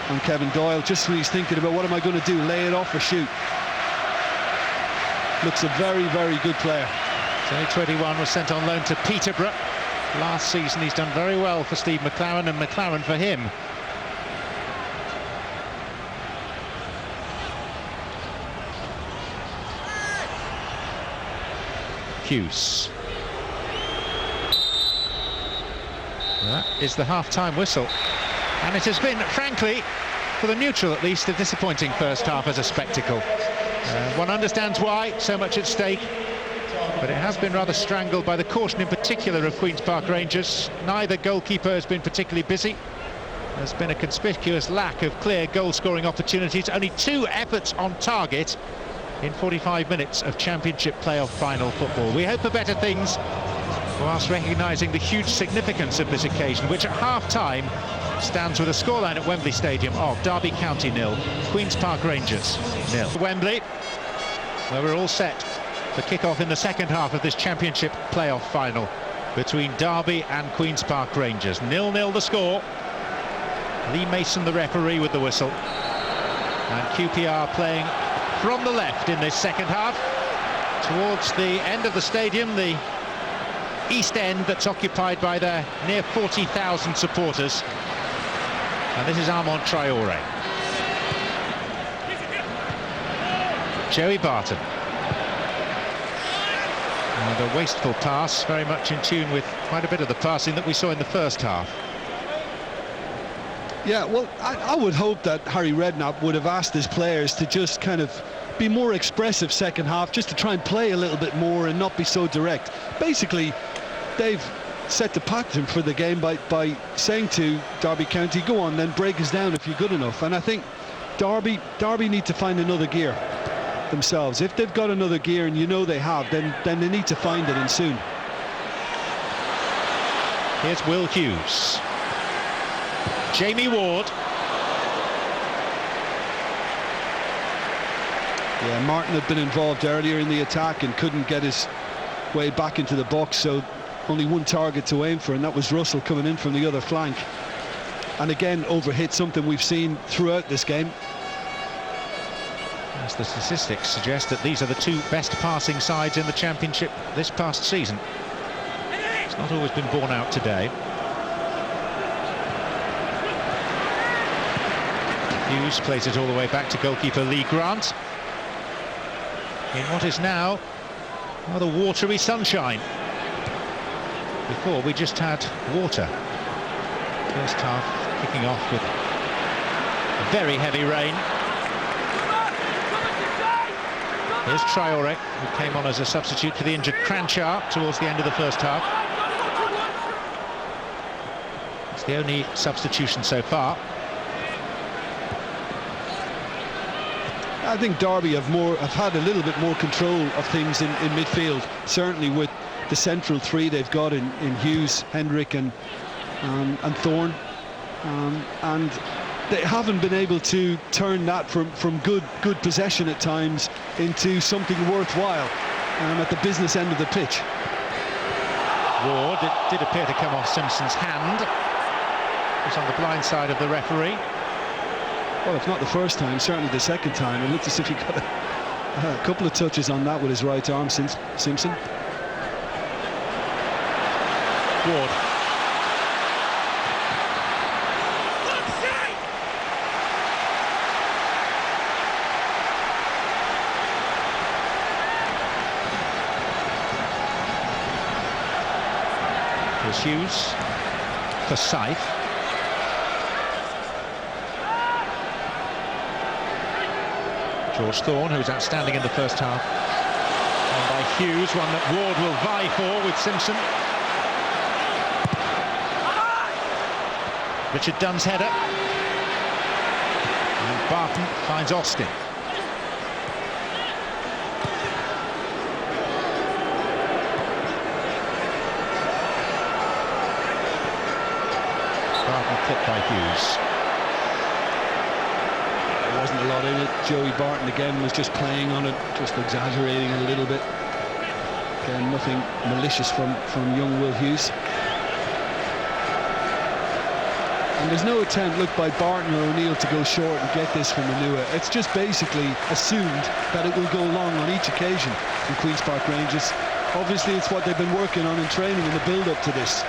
on Kevin Doyle. Just when he's thinking about what am I going to do, lay it off or shoot. Looks a very, very good player. So 21 was sent on loan to Peterborough. Last season he's done very well for Steve McLaren and McLaren for him. Hughes. That is the half-time whistle. And it has been, frankly, for the neutral at least, a disappointing first half as a spectacle. One understands why, so much at stake. But it has been rather strangled by the caution in particular of Queen's Park Rangers. Neither goalkeeper has been particularly busy. There's been a conspicuous lack of clear goal-scoring opportunities. Only 2 efforts on target in 45 minutes of Championship playoff final football. We hope for better things, whilst recognising the huge significance of this occasion, which at half-time stands with a scoreline at Wembley Stadium of Derby County 0, Queen's Park Rangers 0. Wembley, where we're all set for kick-off in the second half of this Championship playoff final between Derby and Queen's Park Rangers. 0-0 the score. Lee Mason, the referee, with the whistle. And QPR playing from the left in this second half. Towards the end of the stadium, the east end that's occupied by their near 40,000 supporters. And this is Armand Traoré. Joey Barton. And a wasteful pass, very much in tune with quite a bit of the passing that we saw in the first half. Yeah, well, I would hope that Harry Redknapp would have asked his players to just kind of be more expressive second half, just to try and play a little bit more and not be so direct. Basically, they've set the pattern for the game by saying to Derby County, go on, then break us down if you're good enough. And I think Derby need to find another gear themselves. If they've got another gear, and you know they have, then they need to find it, and soon. Here's Will Hughes. Jamie Ward. Yeah, Martin had been involved earlier in the attack and couldn't get his way back into the box, so only one target to aim for, and that was Russell coming in from the other flank. And again, overhit, something we've seen throughout this game. As the statistics suggest that these are the two best passing sides in the Championship this past season. It's not always been borne out today. Hughes plays it all the way back to goalkeeper Lee Grant. In what is now rather watery sunshine. Before we just had water. First half kicking off with very heavy rain. Here's Traoré, who came on as a substitute for the injured Cranchar towards the end of the first half. It's the only substitution so far. I think Derby have had a little bit more control of things in midfield, certainly with the central three they've got in Hughes, Hendrick and Thorne, and they haven't been able to turn that from good possession at times into something worthwhile at the business end of the pitch. Ward, it did appear to come off Simpson's hand. It was on the blind side of the referee. Well, if not the first time, certainly the second time. It looked as if he got a couple of touches on that with his right arm, Simpson. Ward. Here's Hughes for Scythe. George Thorne, who was outstanding in the first half. And by Hughes, one that Ward will vie for with Simpson. Richard Dunn's header. And Barton finds Austin. Barton clipped by Hughes. There wasn't a lot in it. Joey Barton again was just playing on it, just exaggerating it a little bit. Again, nothing malicious from young Will Hughes. And there's no attempt, look, by Barton or O'Neill to go short and get this from Manua. It's just basically assumed that it will go long on each occasion in Queen's Park Rangers. Obviously, it's what they've been working on in training in the build-up to this.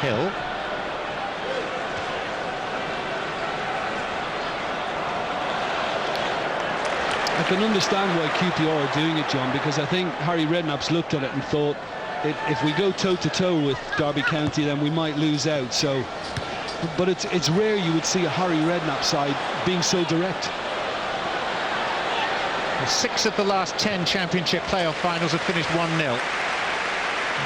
Hill. I can understand why QPR are doing it, John, because I think Harry Redknapp's looked at it and thought, if we go toe-to-toe with Derby County, then we might lose out. So, but it's rare you would see a Harry Redknapp side being so direct. 6 of the last 10 Championship playoff finals have finished 1-0.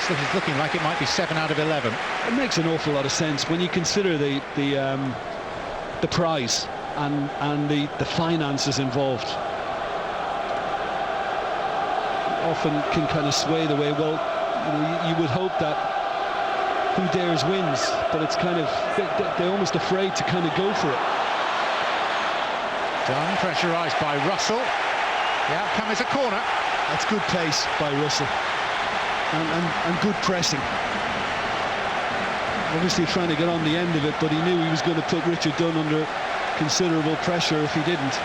This is looking like it might be 7 out of 11. It makes an awful lot of sense when you consider the prize and the finances involved often can kind of sway the way. Well, you would hope that who dares wins, but it's kind of, they're almost afraid to kind of go for it. Done, pressurised by Russell. The outcome is a corner. That's good pace by Russell and good pressing. Obviously trying to get on the end of it, but he knew he was going to put Richard Dunne under considerable pressure if he didn't.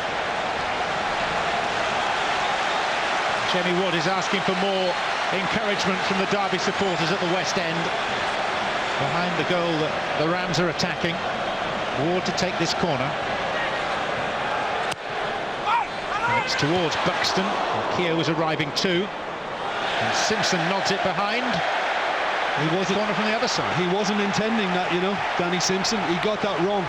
Jemmy Wood is asking for more encouragement from the Derby supporters at the West End. Behind the goal that the Rams are attacking. Ward to take this corner. And it's towards Buxton. Keogh was arriving too. And Simpson nods it behind. He wasn't corner from the other side. He wasn't intending that, Danny Simpson. He got that wrong.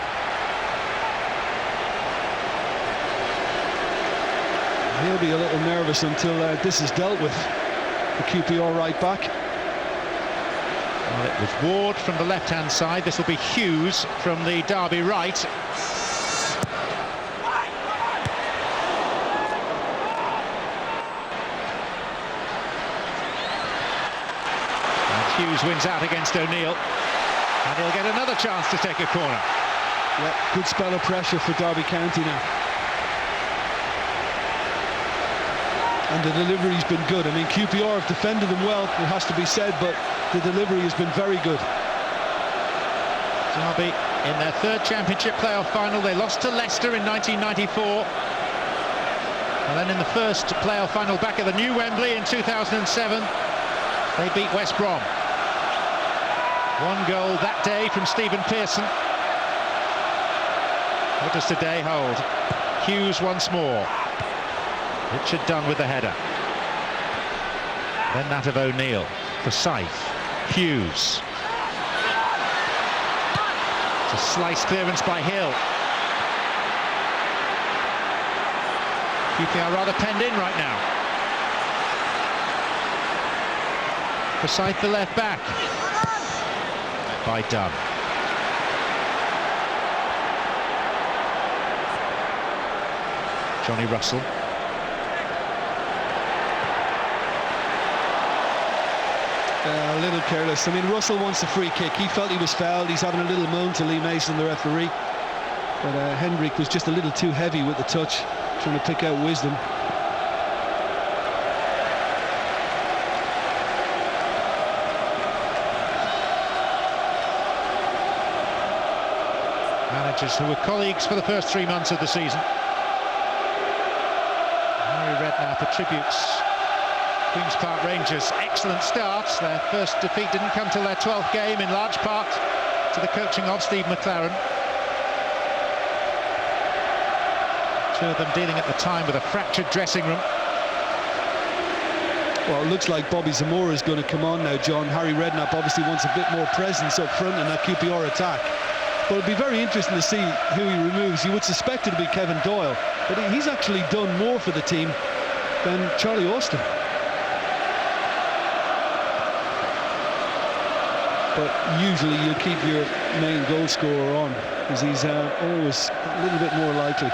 He'll be a little nervous until this is dealt with. The QPR right back. Well, it was Ward from the left-hand side. This will be Hughes from the Derby right. And Hughes wins out against O'Neill. And he'll get another chance to take a corner. Yeah, good spell of pressure for Derby County now. And the delivery's been good. I mean, QPR have defended them well, it has to be said, but the delivery has been very good. Derby in their third Championship playoff final. They lost to Leicester in 1994. And then in the first playoff final back at the new Wembley in 2007, they beat West Brom. One goal that day from Stephen Pearson. What does today hold? Hughes once more. Richard Dunne with the header. Then that of O'Neill. Forsyth. Hughes. It's a slice clearance by Hill. QPR rather penned in right now. Forsyth the left back. By Dunne. Johnny Russell. A little careless. I mean, Russell wants a free kick. He felt he was fouled. He's having a little moan to Lee Mason, the referee. But Hendrick was just a little too heavy with the touch, trying to pick out wisdom. Managers who were colleagues for the first 3 months of the season. Harry Redknapp attributes Queen's Park Rangers' excellent starts. Their first defeat didn't come till their 12th game, in large part to the coaching of Steve McLaren. Two of them dealing at the time with a fractured dressing room. Well, it looks like Bobby Zamora is going to come on now, John. Harry Redknapp obviously wants a bit more presence up front in that QPR attack. But it'd be very interesting to see who he removes. You would suspect it to be Kevin Doyle, but he's actually done more for the team than Charlie Austin. But usually you keep your main goal scorer on, because he's always a little bit more likely.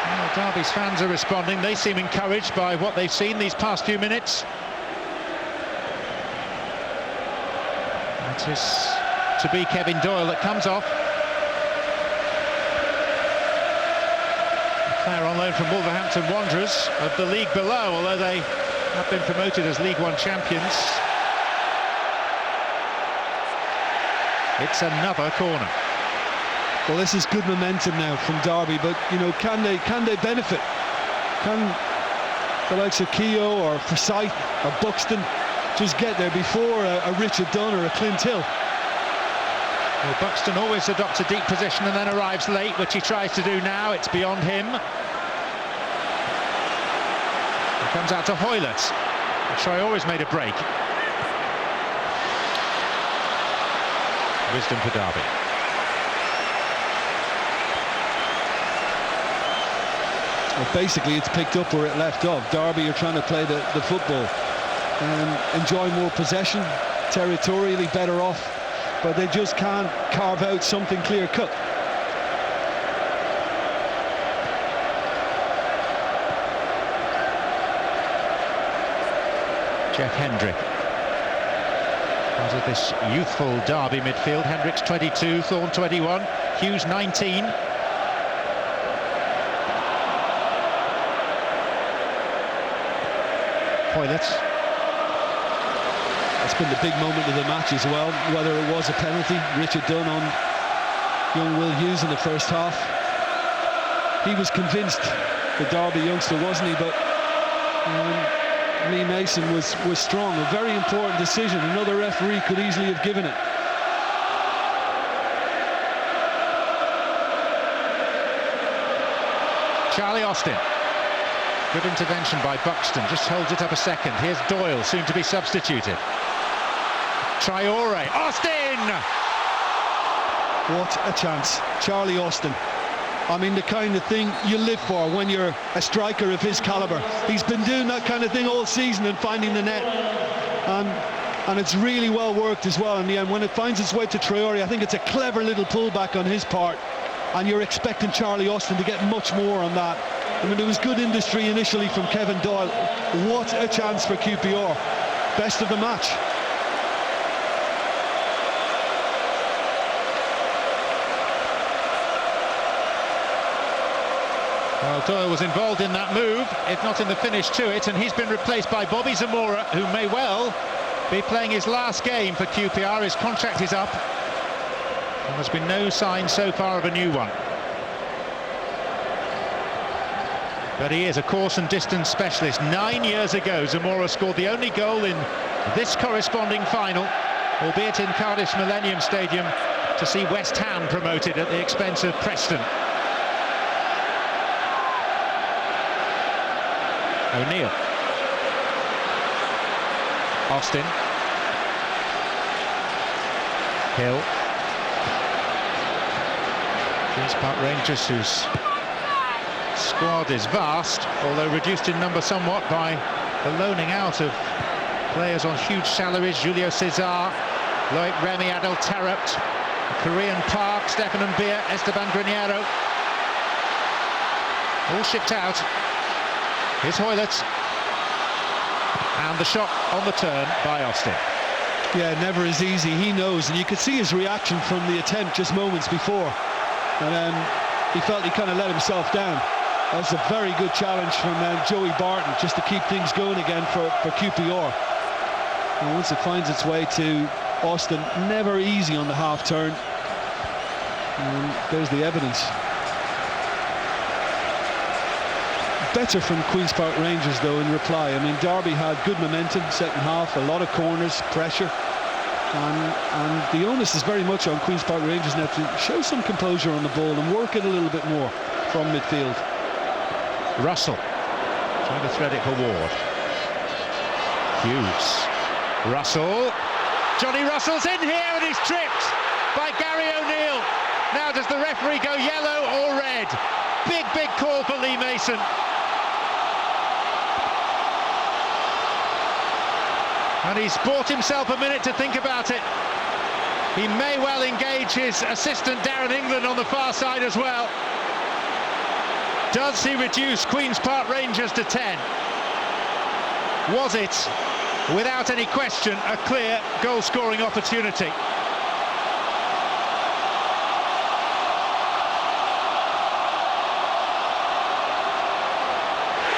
Well, Derby's fans are responding. They seem encouraged by what they've seen these past few minutes. It is to be Kevin Doyle that comes off. Player on loan from Wolverhampton Wanderers of the league below, although they have been promoted as League One champions. It's another corner. Well, this is good momentum now from Derby, but can they benefit? Can the likes of Keogh or Forsyth or Buxton just get there before a Richard Dunne or a Clint Hill? Well, Buxton always adopts a deep position and then arrives late, which he tries to do now. It's beyond him. He comes out to Hoylett. Troy always made a break. Wisdom for Derby. Well, basically, it's picked up where it left off. Derby are trying to play the football and enjoy more possession, territorially better off, but they just can't carve out something clear-cut. Jeff Hendrick. Part of this youthful Derby midfield. Hendrick's 22, Thorne 21, Hughes 19. Hoylett. That's been the big moment of the match as well, whether it was a penalty. Richard Dunn on young Will Hughes in the first half. He was convinced, the Derby youngster, wasn't he? But Lee Mason was strong. A very important decision. Another referee could easily have given it. Charlie Austin. Good intervention by Buxton. Just holds it up a second. Here's Doyle, soon to be substituted. Traore. Austin! What a chance. Charlie Austin. I mean, the kind of thing you live for when you're a striker of his calibre. He's been doing that kind of thing all season and finding the net. And it's really well worked as well in the end. When it finds its way to Traore, I think it's a clever little pullback on his part. And you're expecting Charlie Austin to get much more on that. I mean, there was good industry initially from Kevin Doyle. What a chance for QPR. Best of the match. Well, Doyle was involved in that move, if not in the finish to it, and he's been replaced by Bobby Zamora, who may well be playing his last game for QPR. His contract is up, and there's been no sign so far of a new one. But he is a course and distance specialist. 9 years ago, Zamora scored the only goal in this corresponding final, albeit in Cardiff's Millennium Stadium, to see West Ham promoted at the expense of Preston. O'Neill. Austin. Hill. Queen's Park Rangers, whose squad is vast, although reduced in number somewhat by the loaning out of players on huge salaries. Julio Cesar, Loic Remy, Adel Taarabt, Korean Park, Stefan Mbia, Esteban Graniero. All shipped out. Here's Hoylett. And the shot on the turn by Austin. Yeah, never is easy. He knows, and you could see his reaction from the attempt just moments before. And he felt he kind of let himself down. That was a very good challenge from Joey Barton, just to keep things going again for QPR. And once it finds its way to Austin, never easy on the half turn. And there's the evidence. Better from Queen's Park Rangers, though, in reply. I mean, Derby had good momentum second half, a lot of corners, pressure. And the onus is very much on Queen's Park Rangers now to show some composure on the ball and work it a little bit more from midfield. Russell trying to thread it for Ward. Hughes. Russell. Johnny Russell's in here and he's tripped by Gary O'Neill. Now does the referee go yellow or red? Big call for Lee Mason. And he's bought himself a minute to think about it. He may well engage his assistant Darren England on the far side as well. Does he reduce Queen's Park Rangers to 10? Was it, without any question, a clear goal-scoring opportunity?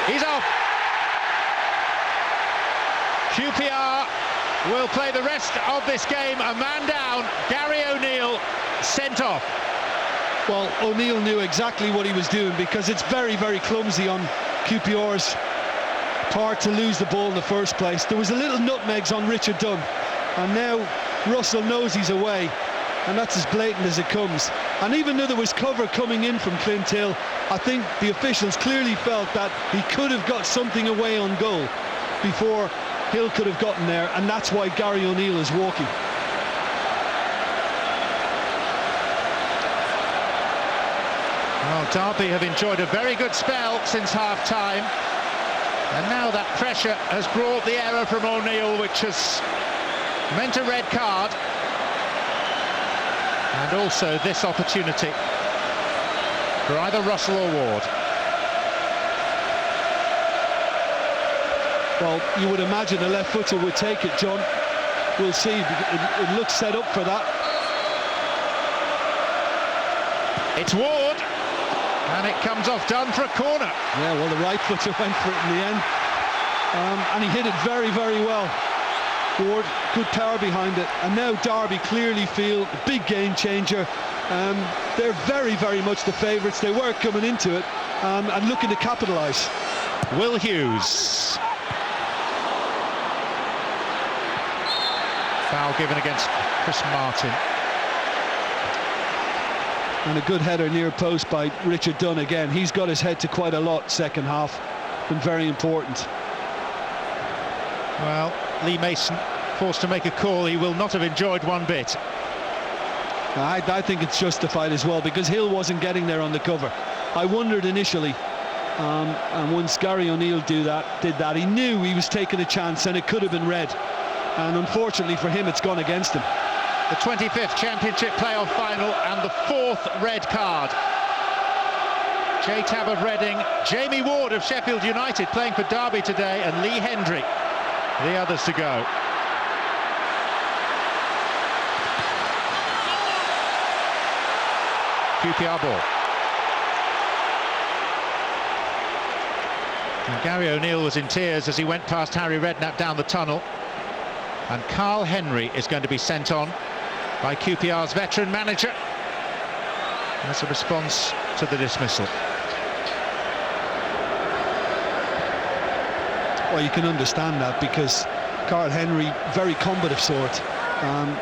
He's off. QPR will play the rest of this game. A man down. Gary O'Neill sent off. Well, O'Neill knew exactly what he was doing, because it's very clumsy on QPR's part to lose the ball in the first place. There was a little nutmegs on Richard Dunn, and now Russell knows he's away, and that's as blatant as it comes. And even though there was cover coming in from Clint Hill, I think the officials clearly felt that he could have got something away on goal before Hill could have gotten there, and that's why Gary O'Neill is walking. Well, Derby have enjoyed a very good spell since half-time, and now that pressure has brought the error from O'Neill, which has meant a red card, and also this opportunity for either Russell or Ward. Well, you would imagine a left footer would take it, John. We'll see. It looks set up for that. It's Ward, and it comes off done for a corner. Yeah, well, the right footer went for it in the end, and he hit it very, very well. Ward, good power behind it, and now Derby clearly feel a big game changer. They're very, very much the favourites. They were coming into it, and looking to capitalise. Will Hughes. Foul given against Chris Martin. And a good header near post by Richard Dunn again. He's got his head to quite a lot second half. Been very important. Well, Lee Mason forced to make a call he will not have enjoyed one bit. I think it's justified as well, because Hill wasn't getting there on the cover. I wondered initially, and once Gary O'Neill did that, he knew he was taking a chance and it could have been red. And unfortunately for him, it's gone against him. The 25th Championship playoff final and the 4th red card. Jay Tabb of Reading, Jamie Ward of Sheffield United playing for Derby today, and Lee Hendry, the others to go. QPR ball. And Gary O'Neill was in tears as he went past Harry Redknapp down the tunnel. And Carl Henry is going to be sent on by QPR's veteran manager as a response to the dismissal. Well, you can understand that, because Carl Henry, very combative sort.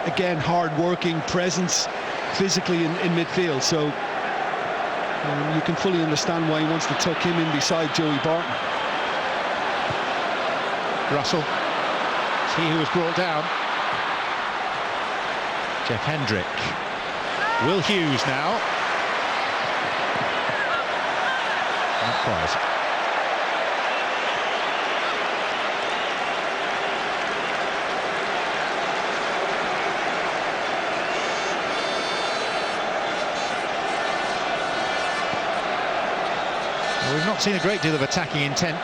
Again, hard-working presence physically in midfield, so you can fully understand why he wants to tuck him in beside Joey Barton. Russell, it's he who was brought down. Jeff Hendrick. Will Hughes now. Not quite. Well, we've not seen a great deal of attacking intent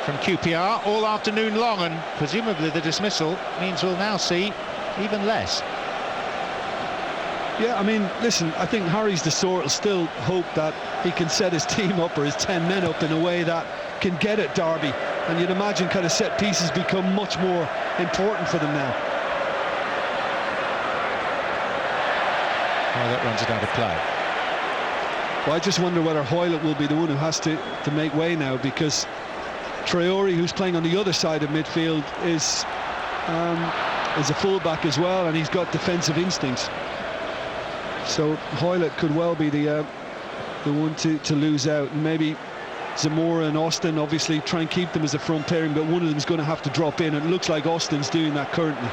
from QPR all afternoon long, and presumably the dismissal means we'll now see even less. Yeah, I mean, listen, I think Harry's the sort will still hope that he can set his team up, or his 10 men up, in a way that can get at Derby, and you'd imagine kind of set pieces become much more important for them now. Well, that runs it out of play. Well, I just wonder whether Hoylett will be the one who has to make way now, because Traore, who's playing on the other side of midfield, is a fullback as well, and he's got defensive instincts. So Hoylett could well be the one to lose out, and maybe Zamora and Austin obviously try and keep them as a front pairing, but one of them's going to have to drop in, and it looks like Austin's doing that currently.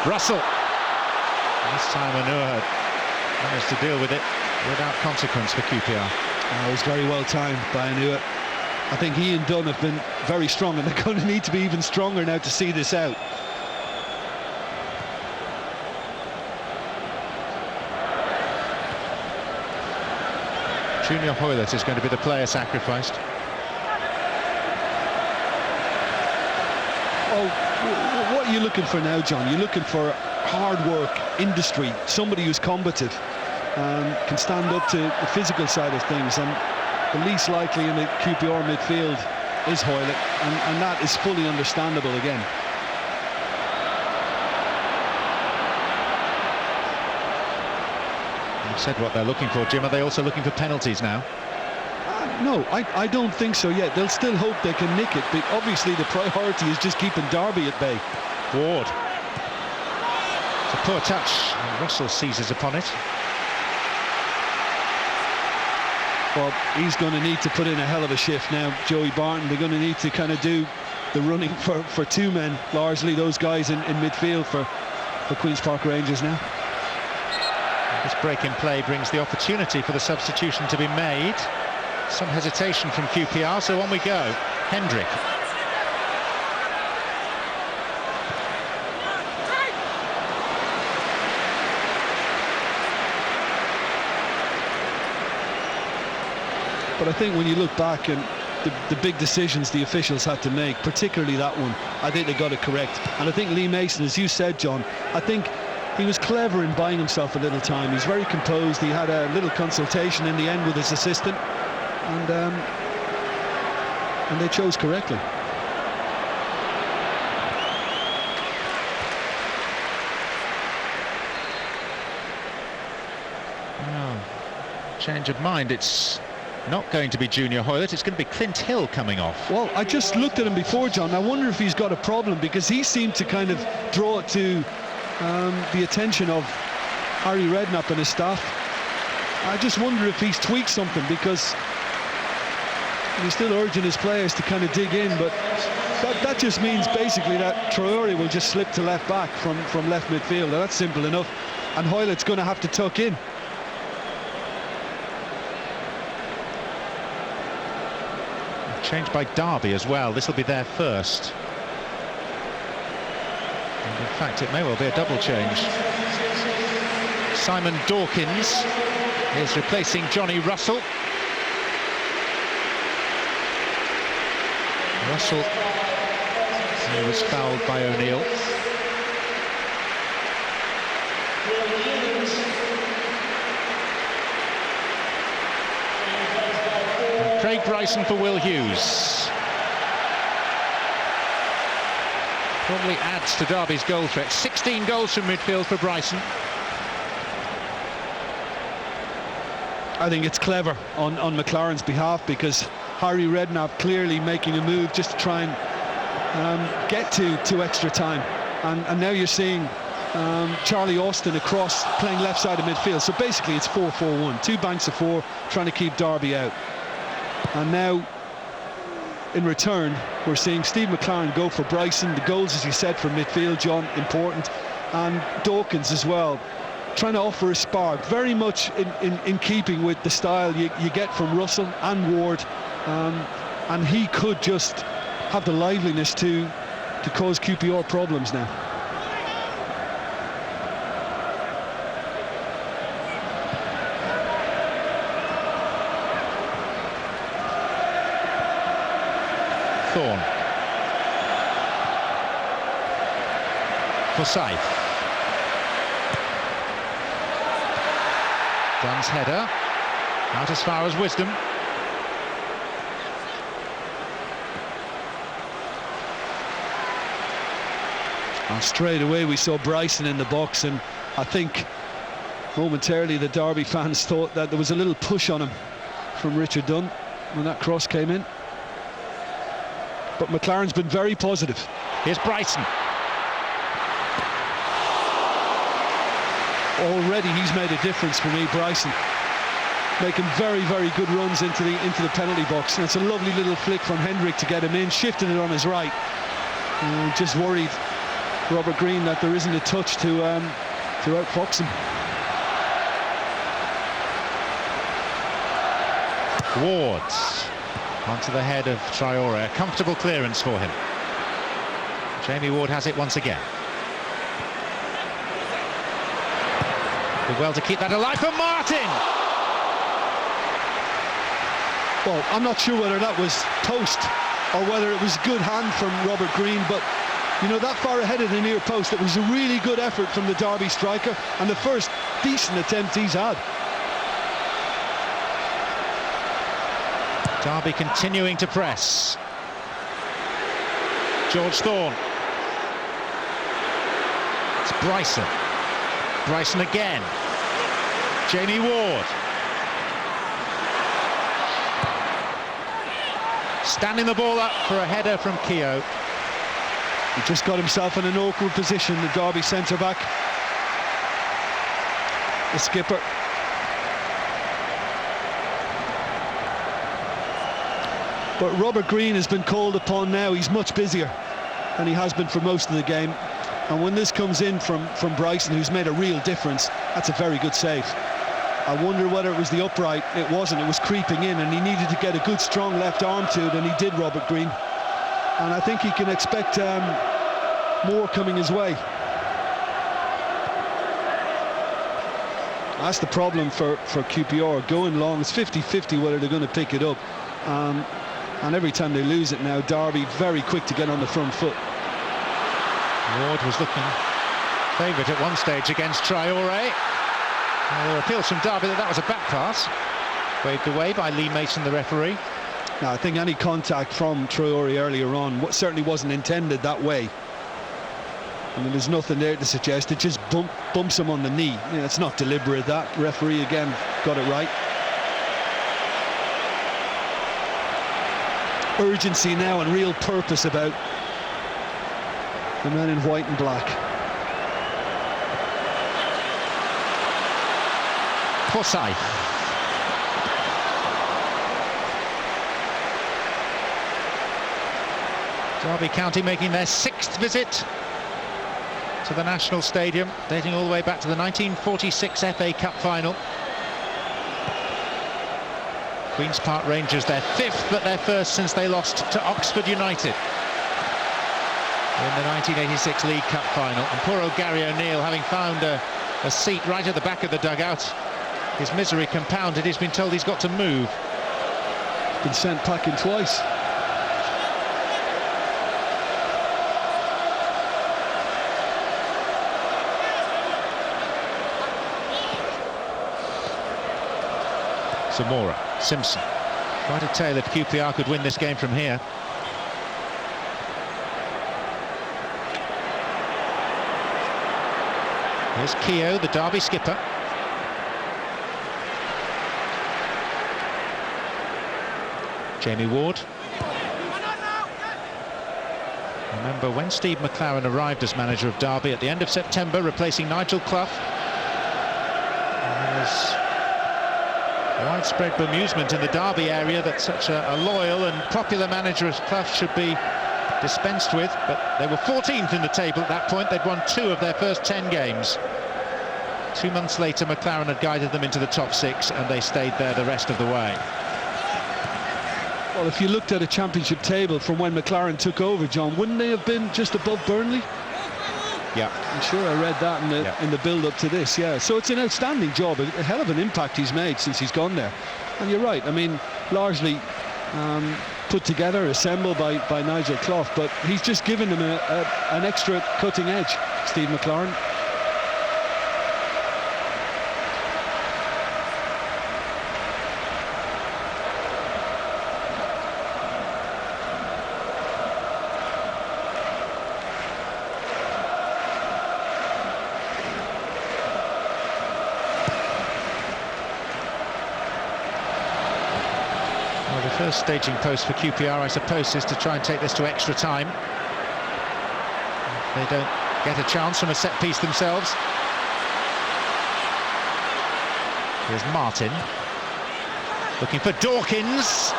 Russell. This time Anua managed to deal with it without consequence for QPR. Oh, it was very well timed by Anua. I think he and Dunn have been very strong, and they're going to need to be even stronger now to see this out. Junior Hoylett is going to be the player sacrificed. Oh, what are you looking for now, John? You're looking for hard work, industry, somebody who's combative, can stand up to the physical side of things, and the least likely in the QPR midfield is Hoylett, and that is fully understandable again. You've said what they're looking for, Jim. Are they also looking for penalties now? No, I don't think so yet. They'll still hope they can nick it, but obviously the priority is just keeping Derby at bay. Ward. It's a poor touch. Russell seizes upon it. Well, he's going to need to put in a hell of a shift now, Joey Barton. They're going to need to kind of do the running for two men, largely those guys in midfield for Queen's Park Rangers now. This break in play brings the opportunity for the substitution to be made. Some hesitation from QPR, so on we go. Hendrick. But I think when you look back and the big decisions the officials had to make, particularly that one, I think they got it correct. And I think Lee Mason, as you said, John, I think he was clever in buying himself a little time. He's very composed. He had a little consultation in the end with his assistant, and they chose correctly. Oh, change of mind. It's not going to be Junior Hoylett, it's going to be Clint Hill coming off. Well, I just looked at him before, John. I wonder if he's got a problem, because he seemed to kind of draw it to the attention of Harry Redknapp and his staff. I just wonder if he's tweaked something, because he's still urging his players to kind of dig in, but that just means basically that Traore will just slip to left back from left midfield. Now, that's simple enough, and Hoylett's going to have to tuck in. Changed by Derby as well. This will be their first. And in fact, it may well be a double change. Simon Dawkins is replacing Johnny Russell. Russell was fouled by O'Neill. Craig Bryson for Will Hughes. Probably adds to Derby's goal threat. 16 goals from midfield for Bryson. I think it's clever on McLaren's behalf, because Harry Redknapp clearly making a move just to try and get to extra time. And now you're seeing Charlie Austin across, playing left side of midfield. So basically it's 4-4-1. Two banks of four, trying to keep Derby out. And now, in return, we're seeing Steve McLaren go for Bryson. The goals, as you said, from midfield, John, important. And Dawkins as well, trying to offer a spark, very much in keeping with the style you get from Russell and Ward. And he could just have the liveliness to cause QPR problems now. Thorne. Forsyth. Dunn's header. Out as far as Wisdom. And straight away we saw Bryson in the box, and I think momentarily the Derby fans thought that there was a little push on him from Richard Dunn when that cross came in. But McLaren's been very positive. Here's Bryson. Already he's made a difference for me, Bryson. Making very, very good runs into the penalty box. And it's a lovely little flick from Hendrick to get him in, shifting it on his right. Just worried, Robert Green, that there isn't a touch to outfox him. Wards onto the head of Traore. A comfortable clearance for him. Jamie Ward has it once again. Did well to keep that alive for Martin. Well, I'm not sure whether that was post or whether it was good hand from Robert Green, but you know, that far ahead of the near post, it was a really good effort from the Derby striker, and the first decent attempt he's had. Derby continuing to press. George Thorne. It's Bryson. Bryson again. Jamie Ward. Standing the ball up for a header from Keogh. He just got himself in an awkward position, the Derby centre-back. the skipper. But Robert Green has been called upon now. He's much busier than he has been for most of the game. And when this comes in from Bryson, who's made a real difference, that's a very good save. I wonder whether it was the upright. It wasn't. It was creeping in, and he needed to get a good, strong left arm to it, and he did, Robert Green. And I think he can expect more coming his way. That's the problem for QPR. Going long, it's 50-50 whether they're going to pick it up. And every time they lose it now, Derby very quick to get on the front foot. Ward was looking favourite at one stage against Traore. There were appeals from Derby that was a back pass. Waved away by Lee Mason, the referee. Now, I think any contact from Traore earlier on certainly wasn't intended that way. I mean, there's nothing there to suggest it just bumps him on the knee. Yeah, it's not deliberate. That referee again got it right. Urgency now and real purpose about the men in white and black. Forsyth. Derby County making their 6th visit to the National Stadium, dating all the way back to the 1946 FA Cup final. Queen's Park Rangers their 5th, but their 1st since they lost to Oxford United in the 1986 League Cup final. And poor old Gary O'Neill, having found a seat right at the back of the dugout, his misery compounded. He's been told he's got to move. Been sent packing twice. Zamora, Simpson. Quite a tale if QPR could win this game from here. Here's Keogh, the Derby skipper. Jamie Ward. Remember when Steve McLaren arrived as manager of Derby at the end of September, replacing Nigel Clough. There was widespread bemusement in the Derby area that such a loyal and popular manager as Clough should be dispensed with, but they were 14th in the table at that point. They'd won 2 of their first 10 games. 2 months later, McLaren had guided them into the top 6, and they stayed there the rest of the way. Well, if you looked at a championship table from when McLaren took over, John, wouldn't they have been just above Burnley? Yeah, I'm sure I read that in the build-up to this. Yeah, so it's an outstanding job, a hell of an impact he's made since he's gone there. And you're right. I mean, largely put together, assembled by Nigel Clough, but he's just given them an extra cutting edge, Steve McLaren. First staging post for QPR, I suppose, is to try and take this to extra time. They don't get a chance from a set piece themselves. Here's Martin looking for Dawkins.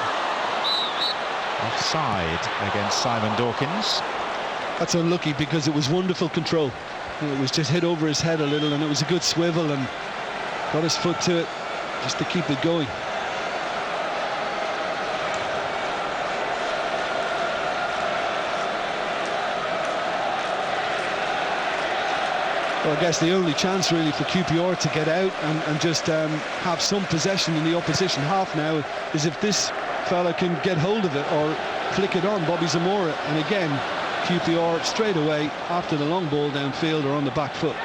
Offside against Simon Dawkins. That's unlucky because it was wonderful control. It was just hit over his head a little, and it was a good swivel and got his foot to it just to keep it going. Well, I guess the only chance really for QPR to get out and just have some possession in the opposition half now is if this fella can get hold of it or flick it on, Bobby Zamora. And again, QPR straight away after the long ball downfield are on the back foot.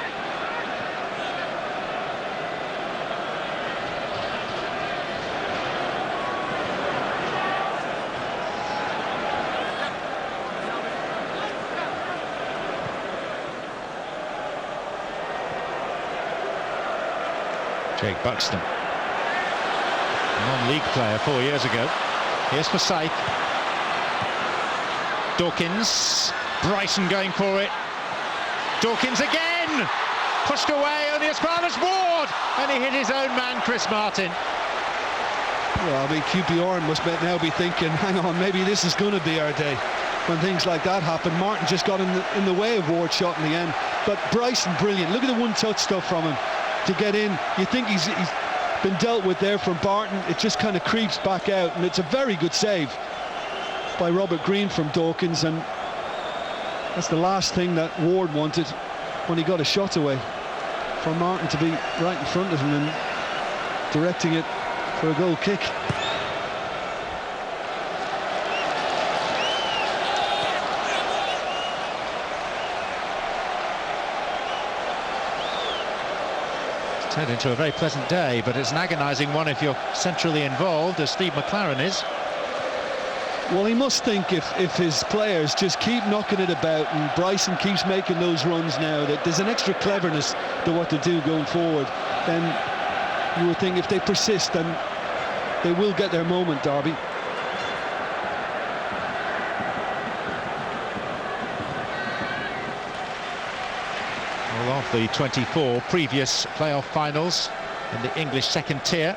Jake Buxton, non-league player 4 years ago. Here's Forsyth. Dawkins. Bryson going for it. Dawkins again! Pushed away, only as far as Ward! And he hit his own man, Chris Martin. Well, I mean, QPR must now be thinking, hang on, maybe this is going to be our day. When things like that happen, Martin just got in the way of Ward's shot in the end. But Bryson, brilliant. Look at the one-touch stuff from him to get in. You think he's been dealt with there from Barton. It just kind of creeps back out, and it's a very good save by Robert Green from Dawkins, and that's the last thing that Ward wanted when he got a shot away, for Martin to be right in front of him and directing it for a goal kick. It's turned into a very pleasant day, but it's an agonising one if you're centrally involved, as Steve McLaren is. Well, he must think if his players just keep knocking it about and Bryson keeps making those runs now, that there's an extra cleverness to what to do going forward, then you would think if they persist, then they will get their moment, Derby. Well, of the 24 previous playoff finals in the English second tier,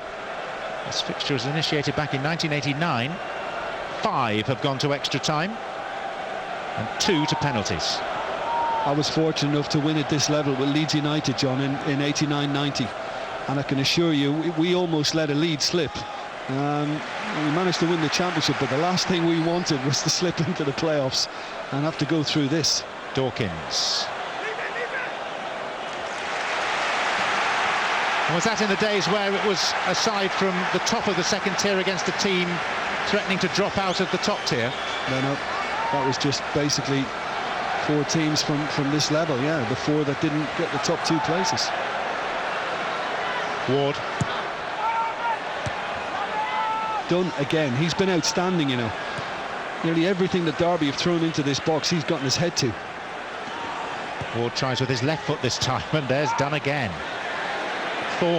this fixture was initiated back in 1989. 5 have gone to extra time and 2 to penalties. I was fortunate enough to win at this level with Leeds United, John, in 89-90, and I can assure you we almost let a lead slip. We managed to win the championship, but the last thing we wanted was to slip into the playoffs and have to go through this. Dawkins. Was that in the days where it was aside from the top of the second tier against a team threatening to drop out of the top tier? No, that was just basically 4 teams from this level, yeah, the 4 that didn't get the top 2 places. Ward. Dunn again, he's been outstanding, you know. Nearly everything that Derby have thrown into this box, he's gotten his head to. Ward tries with his left foot this time, and there's Dunn again. 4.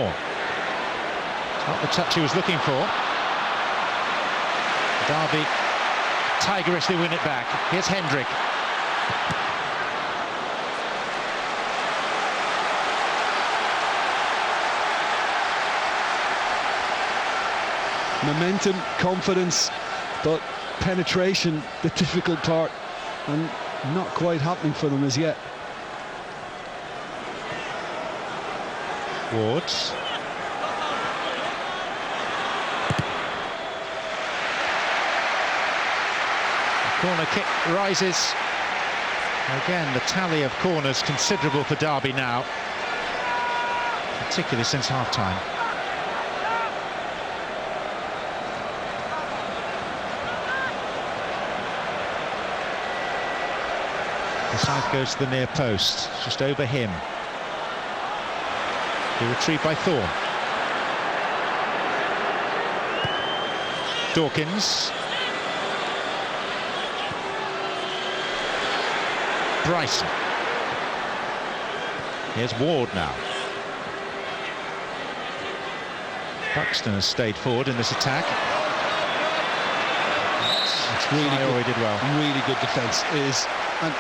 Not the touch he was looking for. Derby tigerishly win it back. Here's Hendrick. Momentum, confidence, but penetration, the difficult part, and not quite happening for them as yet. Wards. Corner kick rises. Again, the tally of corners considerable for Derby now, particularly since half-time. The side goes to the near post, just over him. The retrieve by Thorne. Dawkins. Bryson. Here's Ward now. Buxton has stayed forward in this attack. It's really good, did well. Really good defence. It is,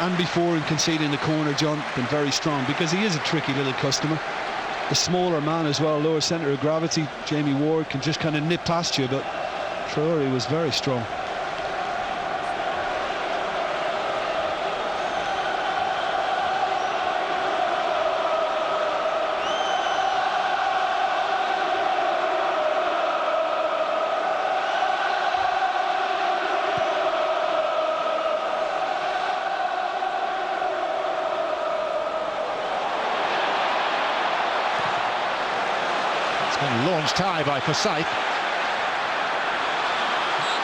and before in conceding the corner, John, been very strong because he is a tricky little customer. The smaller man as well, lower centre of gravity. Jamie Ward can just kind of nip past you, but Traore was very strong. Launched high by Forsyth.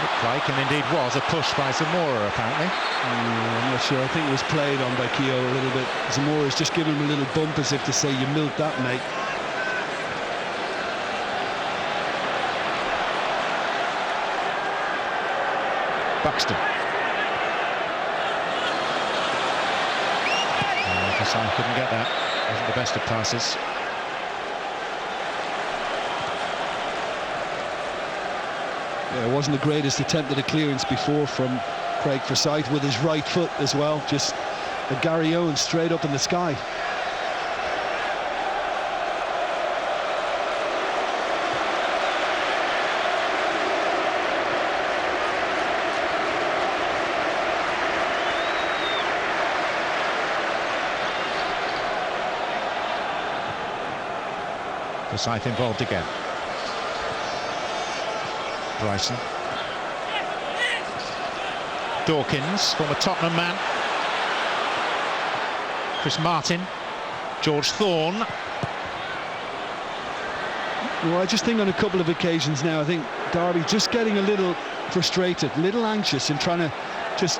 Looked like, and indeed was, a push by Zamora, apparently. I'm not sure. I think it was played on by Keogh a little bit. Zamora's just giving him a little bump as if to say, you milked that, mate. Buxton. Forsyth couldn't get that. Wasn't the best of passes. Yeah, it wasn't the greatest attempt at a clearance before from Craig Forsyth with his right foot as well. Just a Gary Owen straight up in the sky. Forsyth involved again. Bryson. Dawkins, former Tottenham man. Chris Martin. George Thorne. Well, I just think on a couple of occasions now, I think Derby just getting a little frustrated, a little anxious in trying to just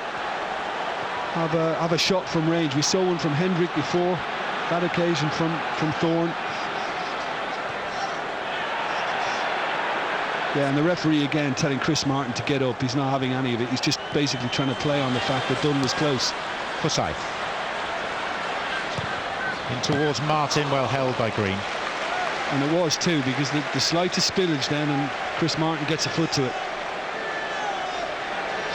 have a shot from range. We saw one from Hendrick before, that occasion from Thorne. Yeah, and the referee again telling Chris Martin to get up. He's not having any of it. He's just basically trying to play on the fact that Dunn was close. Forsyth. In towards Martin, well held by Green. And it was too, because the slightest spillage then, and Chris Martin gets a foot to it.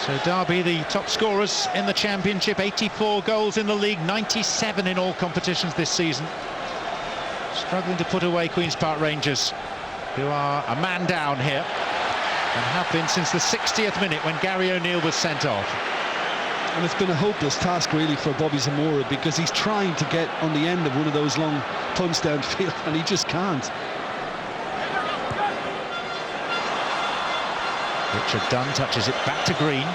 So Derby, the top scorers in the Championship, 84 goals in the league, 97 in all competitions this season. Struggling to put away Queen's Park Rangers, who are a man down here, and have been since the 60th minute when Gary O'Neill was sent off. And it's been a hopeless task really for Bobby Zamora, because he's trying to get on the end of one of those long punts downfield and he just can't. Richard Dunn touches it back to Green.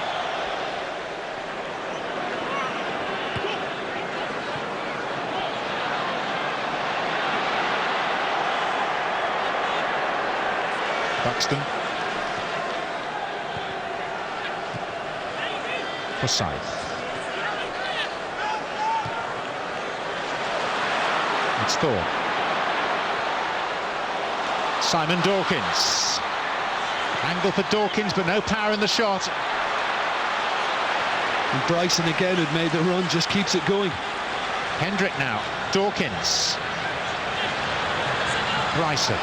Buxton. Forsyth. It's Thorne. Simon Dawkins. Angle for Dawkins, but no power in the shot. And Bryson again, who'd made the run, just keeps it going. Hendrick now. Dawkins. Bryson.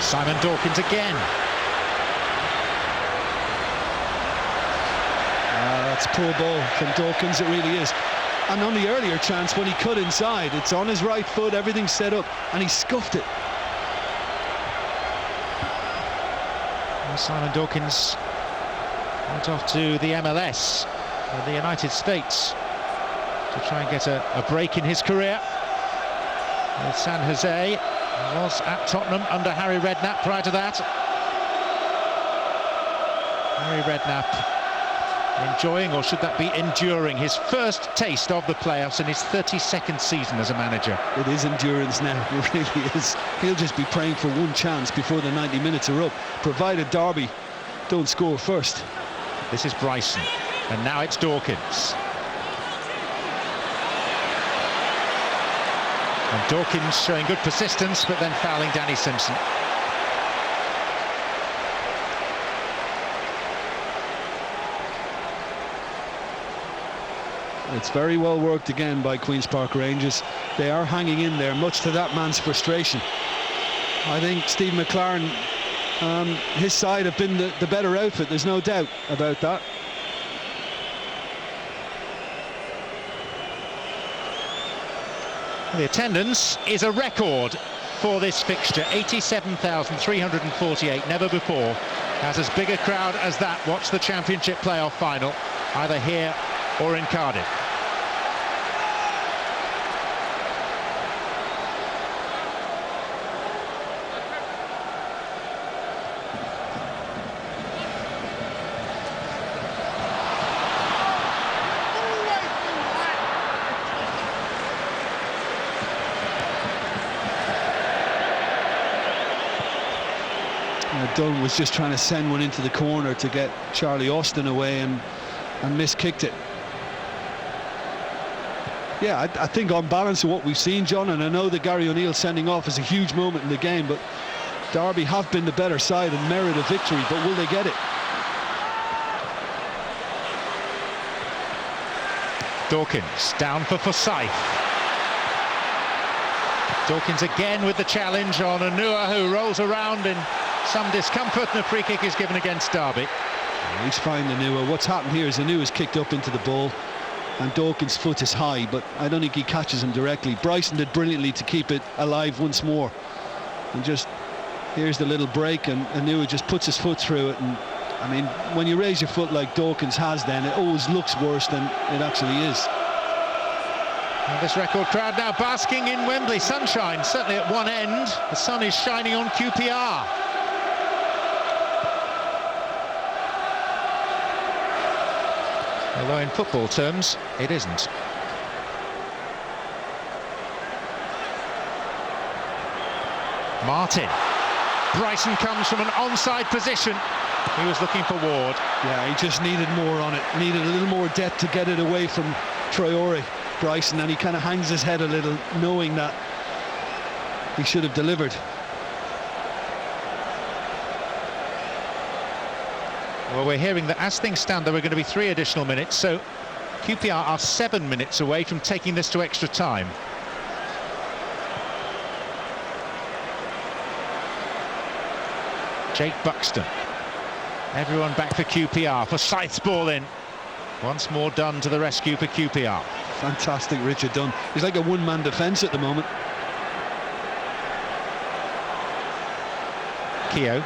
Simon Dawkins again. That's a poor ball from Dawkins, it really is. And on the earlier chance when he cut inside, it's on his right foot, everything's set up, and he scuffed it. Well, Simon Dawkins went off to the MLS, the United States, to try and get a break in his career with San Jose. He was at Tottenham under Harry Redknapp prior to that. Harry Redknapp enjoying, or should that be enduring, his first taste of the playoffs in his 32nd season as a manager. It is endurance now, it really is. He'll just be praying for one chance before the 90 minutes are up, provided Derby don't score first. This is Bryson, and now it's Dawkins. And Dawkins showing good persistence, but then fouling Danny Simpson. It's very well worked again by Queen's Park Rangers. They are hanging in there, much to that man's frustration. I think Steve McLaren, his side have been the better outfit, there's no doubt about that. The attendance is a record for this fixture, 87,348, never before has as big a crowd as that watched the Championship playoff final, either here or in Cardiff. Dunn was just trying to send one into the corner to get Charlie Austin away and miskicked it. Yeah, I think on balance of what we've seen, John, and I know that Gary O'Neill sending off is a huge moment in the game, but Derby have been the better side and merit a victory, but will they get it? Dawkins down for Forsyth. Dawkins again with the challenge on Anua, who rolls around in some discomfort, and a free kick is given against Derby. He's fine, Anua. What's happened here is Anua's kicked up into the ball and Dawkins' foot is high, but I don't think he catches him directly. Bryson did brilliantly to keep it alive once more, and just here's the little break, and Anua just puts his foot through it, and I mean, when you raise your foot like Dawkins has, then it always looks worse than it actually is. And this record crowd now basking in Wembley sunshine, certainly at one end. The sun is shining on QPR. Although in football terms, it isn't. Martin. Bryson comes from an onside position. He was looking for Ward. Yeah, he just needed more on it. Needed a little more depth to get it away from Traore, Bryson, and he kind of hangs his head a little, knowing that he should have delivered. Well, we're hearing that as things stand, there are going to be 3 additional minutes, so QPR are 7 minutes away from taking this to extra time. Jake Buxton. Everyone back for QPR, for Scythe's ball in. Once more Dunn to the rescue for QPR. Fantastic, Richard Dunn. He's like a one-man defence at the moment. Keogh.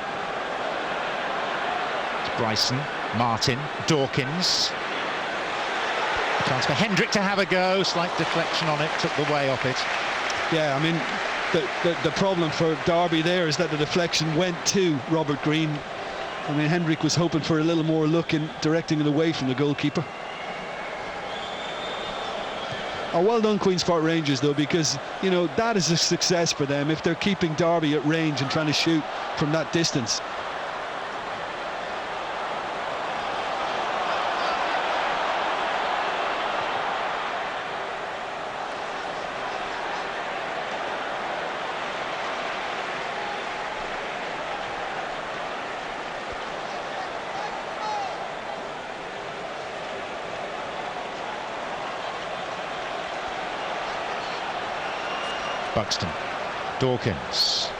It's Bryson, Martin, Dawkins. Chance for Hendrick to have a go. Slight deflection on it, took the way off it. Yeah, I mean, the problem for Derby there is that the deflection went to Robert Green. I mean, Hendrick was hoping for a little more look in directing it away from the goalkeeper. Oh, well done Queen's Park Rangers though, because you know that is a success for them if they're keeping Derby at range and trying to shoot from that distance. Buxton, Dawkins.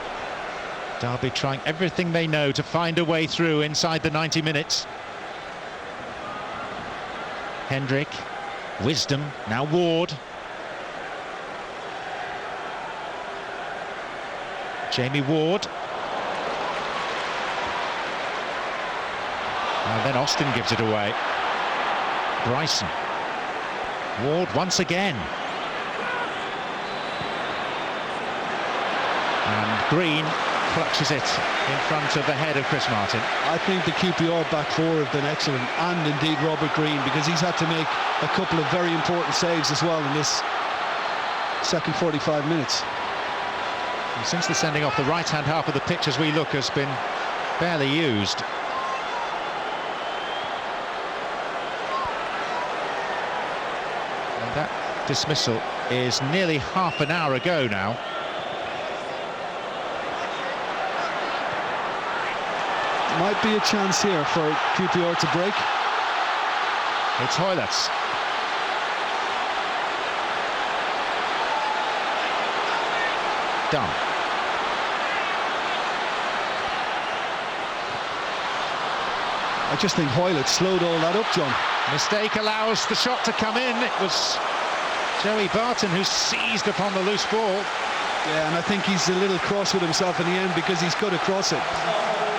Derby trying everything they know to find a way through inside the 90 minutes. Hendrick, Wisdom, now Ward. Jamie Ward. And then Austin gives it away. Bryson. Ward once again. And Green clutches it in front of the head of Chris Martin. I think the QPR back four have been excellent, and indeed Robert Green, because he's had to make a couple of very important saves as well in this second 45 minutes. And since the sending off, the right-hand half of the pitch as we look has been barely used. And that dismissal is nearly half an hour ago now. Might be a chance here for QPR to break. It's Hoylett. Done. I just think Hoylett slowed all that up, John. Mistake allows the shot to come in. It was Joey Barton who seized upon the loose ball. Yeah, and I think he's a little cross with himself in the end because he's cut across it.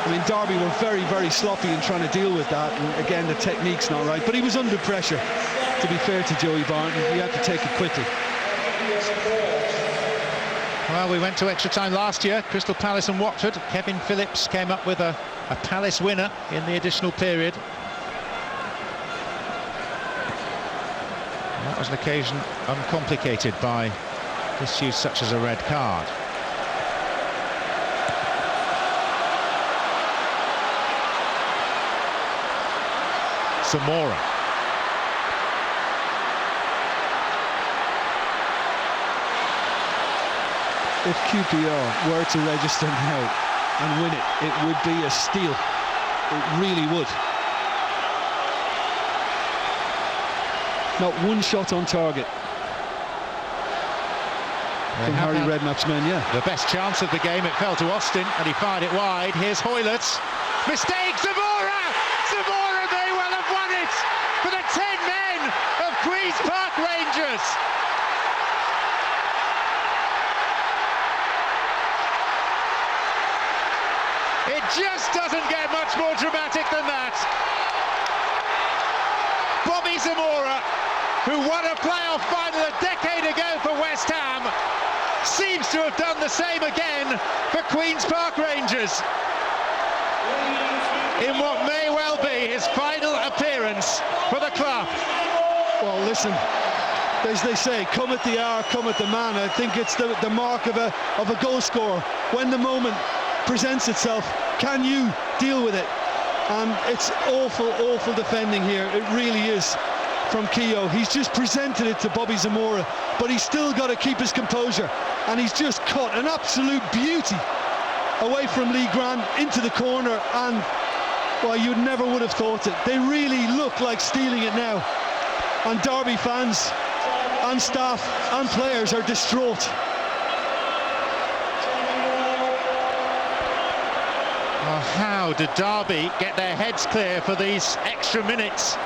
I mean, Derby were very, very sloppy in trying to deal with that, and again, the technique's not right. But he was under pressure, to be fair to Joey Barton. He had to take it quickly. Well, we went to extra time last year, Crystal Palace and Watford. Kevin Phillips came up with a Palace winner in the additional period. And that was an occasion uncomplicated by issues such as a red card. Zamora. If QPR were to register now and win it, it would be a steal. It really would. Not one shot on target from Harry Redknapp's men, yeah. The best chance of the game, it fell to Austin, and he fired it wide. Here's Hoylett. Mistake, Zamora! Zamora may well have won it for the 10 men of Queen's Park Rangers. It just doesn't get much more dramatic than that. Bobby Zamora, who won a playoff final a decade ago for West Ham, seems to have done the same again for Queen's Park Rangers in what may well be his final appearance for the club. Well, listen, as they say, come at the hour, come at the man. I think it's the mark of a goal scorer. When the moment presents itself, can you deal with it? And it's awful defending here. It really is from Keogh. He's just presented it to Bobby Zamora, but he's still got to keep his composure. And he's just cut an absolute beauty away from Lee Grant into the corner, and well, you never would have thought it. They really look like stealing it now. And Derby fans and staff and players are distraught. Well, how did Derby get their heads clear for these extra minutes?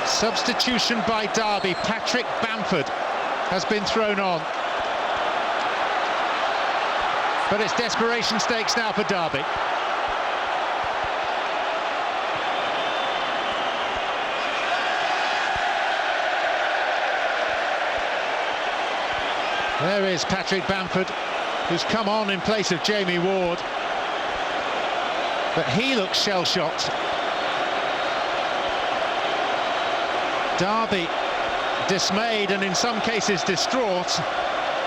Substitution by Derby. Patrick Bamford has been thrown on. But it's desperation stakes now for Derby. There is Patrick Bamford, who's come on in place of Jamie Ward. But he looks shell-shocked. Derby dismayed and in some cases distraught.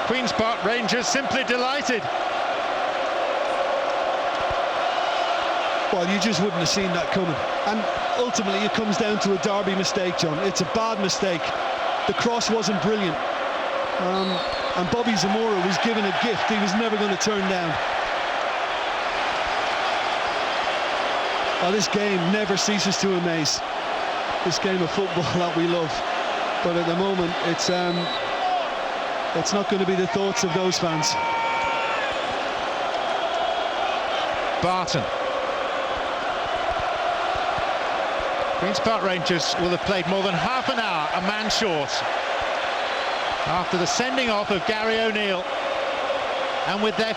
Queen's Park Rangers simply delighted. Well, you just wouldn't have seen that coming. And ultimately it comes down to a Derby mistake, John. It's a bad mistake. The cross wasn't brilliant. And Bobby Zamora was given a gift he was never going to turn down. Well, this game never ceases to amaze. This game of football that we love. But at the moment, it's not going to be the thoughts of those fans. Barton. Queen's Park Rangers will have played more than half an hour, a man short, after the sending off of Gary O'Neill. And with their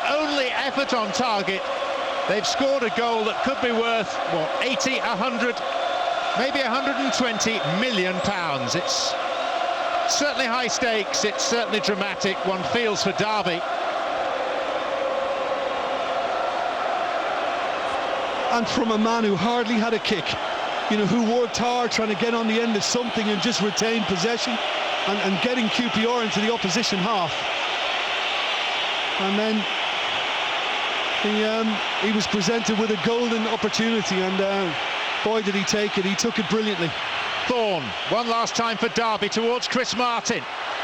only effort on target, they've scored a goal that could be worth, what, 80, 100, maybe 120 million pounds. It's certainly high stakes, it's certainly dramatic, one feels for Derby. And from a man who hardly had a kick, you know, who worked hard trying to get on the end of something and just retain possession and getting QPR into the opposition half. And then he was presented with a golden opportunity, and boy did he take it. He took it brilliantly. Thorne, one last time for Derby towards Chris Martin.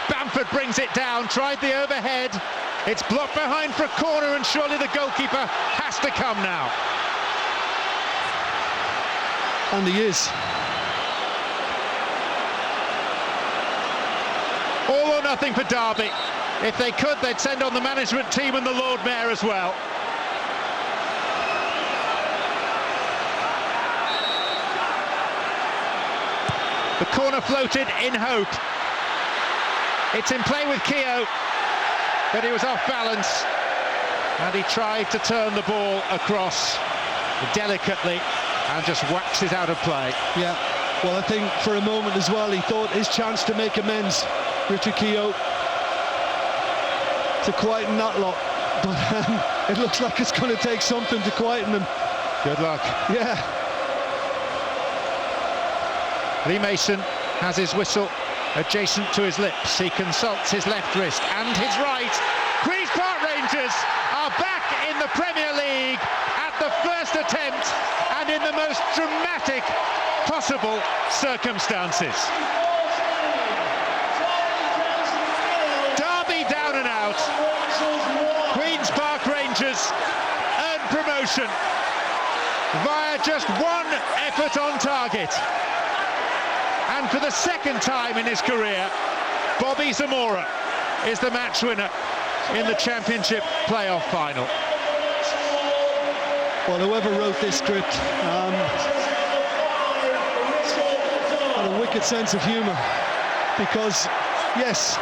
Bamford brings it down, tried the overhead. It's blocked behind for a corner, and surely the goalkeeper has to come now. And he is. All or nothing for Derby. If they could, they'd send on the management team and the Lord Mayor as well. The corner floated in hope. It's in play with Keogh, but he was off balance, and he tried to turn the ball across delicately and just whacks it out of play. Yeah, well, I think for a moment as well, he thought his chance to make amends, Richard Keogh, to quieten that lot. But it looks like it's going to take something to quieten them. Good luck. Yeah. Lee Mason has his whistle adjacent to his lips. He consults his left wrist and his right. Queen's Park Rangers are back in the Premier League at the first attempt and in the most dramatic possible circumstances. Derby down and out. Queen's Park Rangers earn promotion via just one effort on target. And for the second time in his career, Bobby Zamora is the match winner in the Championship playoff final. Well, whoever wrote this script had a wicked sense of humour, because yes,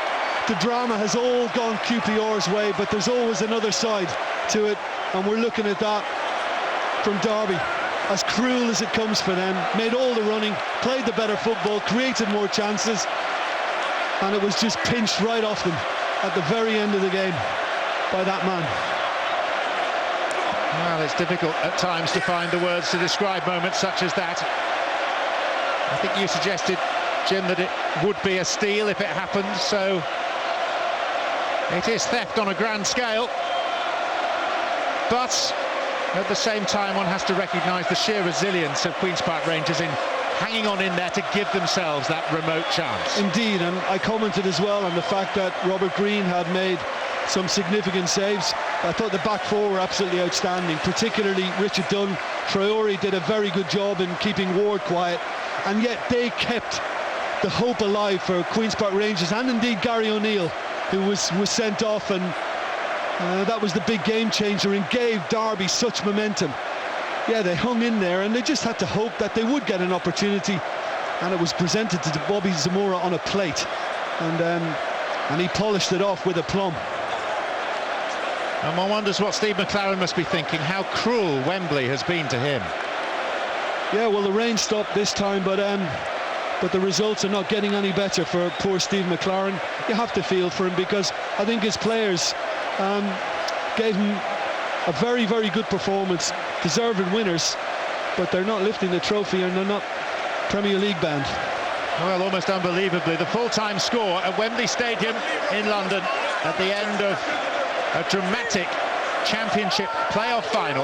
the drama has all gone QPR's way, but there's always another side to it, and we're looking at that from Derby. As cruel as it comes for them, made all the running, played the better football, created more chances, and it was just pinched right off them at the very end of the game by that man. Well, it's difficult at times to find the words to describe moments such as that. I think you suggested, Jim, that it would be a steal if it happened, so it is theft on a grand scale. But at the same time, one has to recognise the sheer resilience of Queen's Park Rangers in hanging on in there to give themselves that remote chance. Indeed, and I commented as well on the fact that Robert Green had made some significant saves. I thought the back four were absolutely outstanding, particularly Richard Dunn. Traore did a very good job in keeping Ward quiet, and yet they kept the hope alive for Queen's Park Rangers, and indeed Gary O'Neill, who was sent off, and that was the big game changer and gave Derby such momentum. Yeah, they hung in there, and they just had to hope that they would get an opportunity, and it was presented to Bobby Zamora on a plate, and he polished it off with aplomb. And one wonders what Steve McClaren must be thinking, how cruel Wembley has been to him. Yeah, well, the rain stopped this time, but the results are not getting any better for poor Steve McClaren. You have to feel for him, because I think his players gave him a very, very good performance, deserving winners, but they're not lifting the trophy, and they're not Premier League bound. Well, almost unbelievably, the full-time score at Wembley Stadium in London at the end of a dramatic Championship playoff final.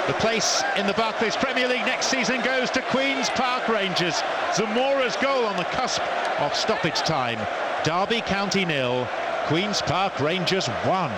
The place in the Barclays Premier League next season goes to Queen's Park Rangers. Zamora's goal on the cusp of stoppage time. Derby County 0, Queen's Park Rangers 1.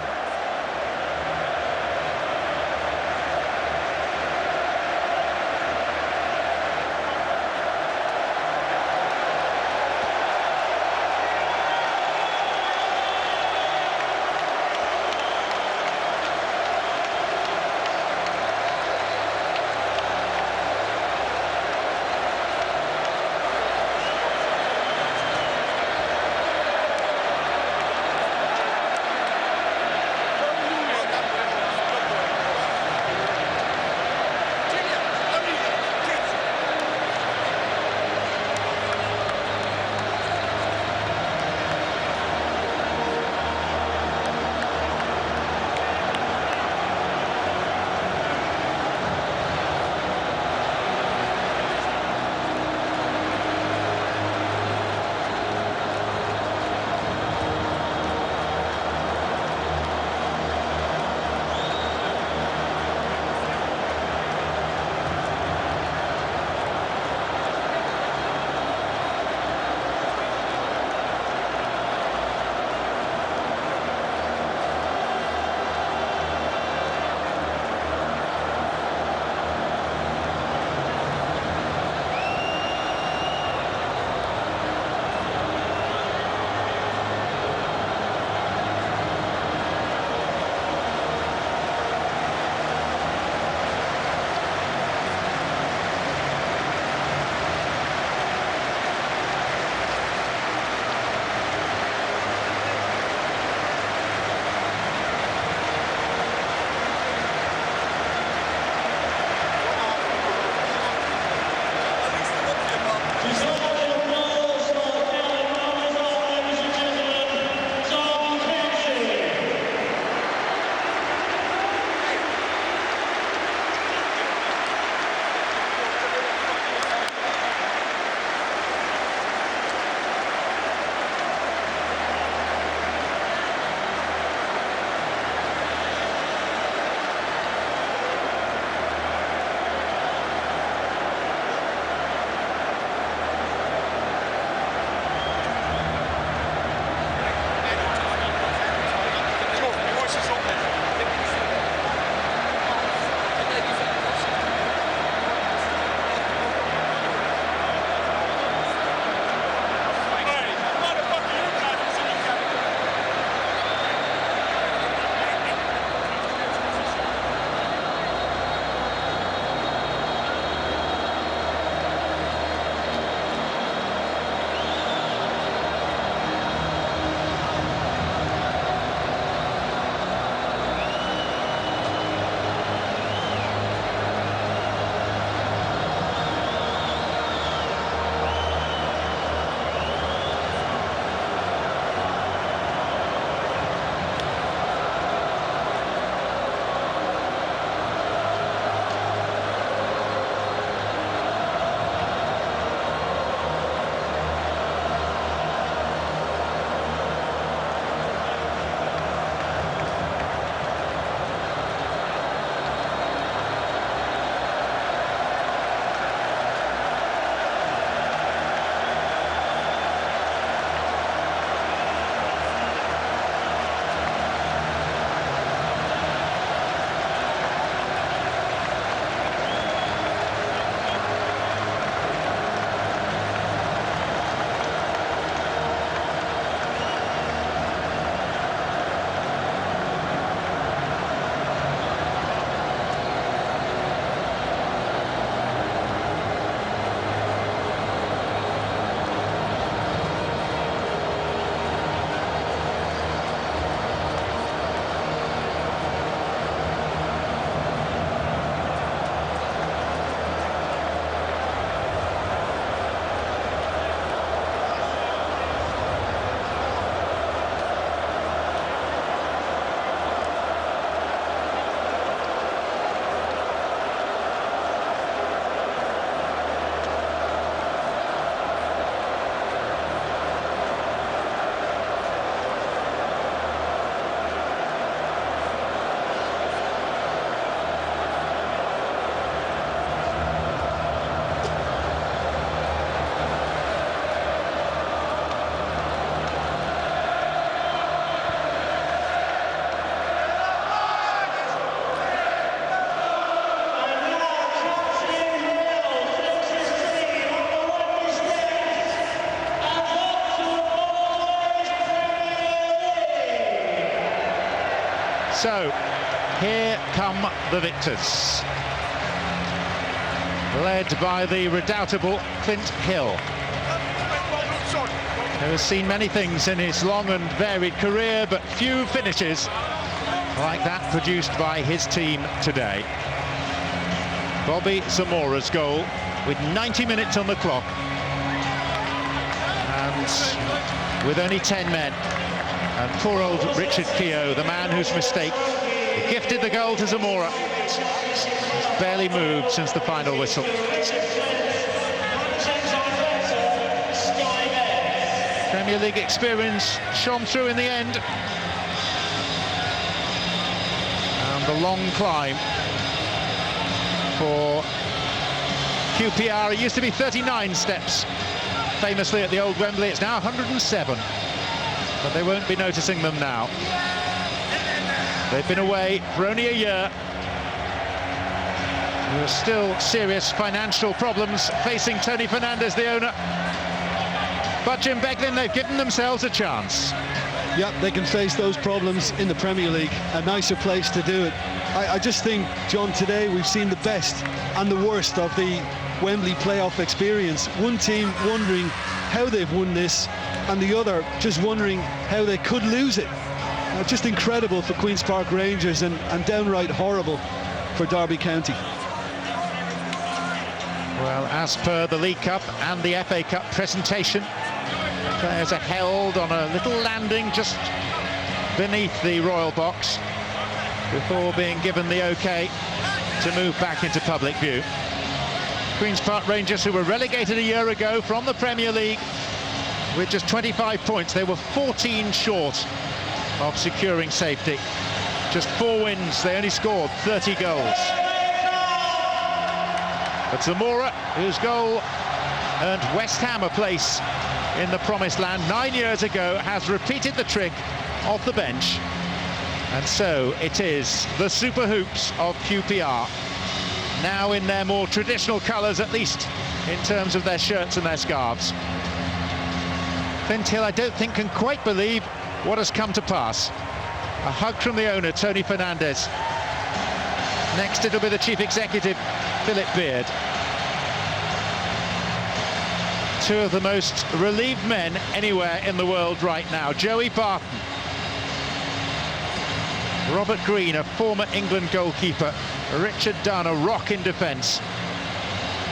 So, here come the victors, led by the redoubtable Clint Hill, who has seen many things in his long and varied career, but few finishes like that produced by his team today. Bobby Zamora's goal with 90 minutes on the clock, and with only 10 men. And poor old Richard Keogh, the man whose mistake gifted the goal to Zamora, has barely moved since the final whistle. Premier League experience shone through in the end. And the long climb for QPR. It used to be 39 steps, famously at the old Wembley. It's now 107. But they won't be noticing them now. They've been away for only a year. There are still serious financial problems facing Tony Fernandes, the owner. But Jim Beglin, they've given themselves a chance. Yeah, they can face those problems in the Premier League. A nicer place to do it. I just think, John, today we've seen the best and the worst of the Wembley playoff experience. One team wondering how they've won this, and the other just wondering how they could lose it. Just incredible for Queen's Park Rangers, and downright horrible for Derby County. Well, as per the League Cup and the FA Cup presentation, players are held on a little landing just beneath the Royal Box before being given the OK to move back into public view. Queen's Park Rangers, who were relegated a year ago from the Premier League with just 25 points, they were 14 short of securing safety. Just 4 wins, they only scored 30 goals. But Zamora, whose goal earned West Ham a place in the promised land 9 years ago, has repeated the trick off the bench. And so it is the Super Hoops of QPR, now in their more traditional colours, at least in terms of their shirts and their scarves. Clint Hill, I don't think, can quite believe what has come to pass. A hug from the owner, Tony Fernandes. Next it'll be the chief executive, Philip Beard. Two of the most relieved men anywhere in the world right now. Joey Barton, Robert Green, a former England goalkeeper, Richard Dunn, a rock in defence,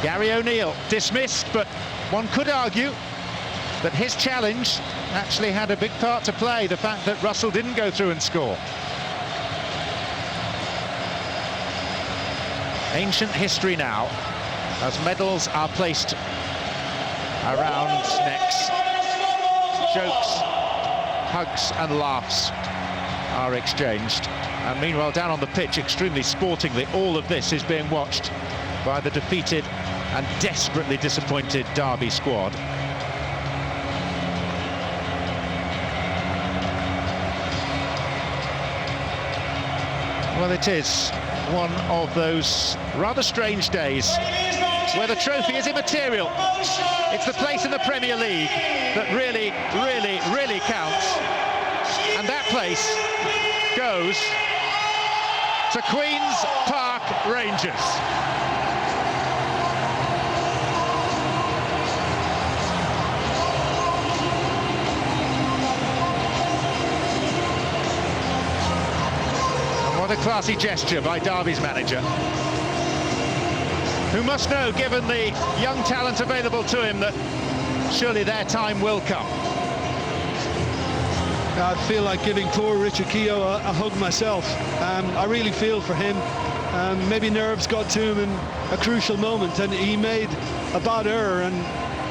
Gary O'Neill dismissed, but one could argue that his challenge actually had a big part to play, the fact that Russell didn't go through and score. Ancient history now, as medals are placed around necks, jokes, hugs and laughs are exchanged. And meanwhile, down on the pitch, extremely sportingly, all of this is being watched by the defeated and desperately disappointed Derby squad. Well, it is one of those rather strange days where the trophy is immaterial. It's the place in the Premier League that really, really, really counts. And that place goes to Queen's Park Rangers. What a classy gesture by Derby's manager, who must know, given the young talent available to him, that surely their time will come. I feel like giving poor Richard Keogh a hug myself. I really feel for him. Maybe nerves got to him in a crucial moment, and he made a bad error, and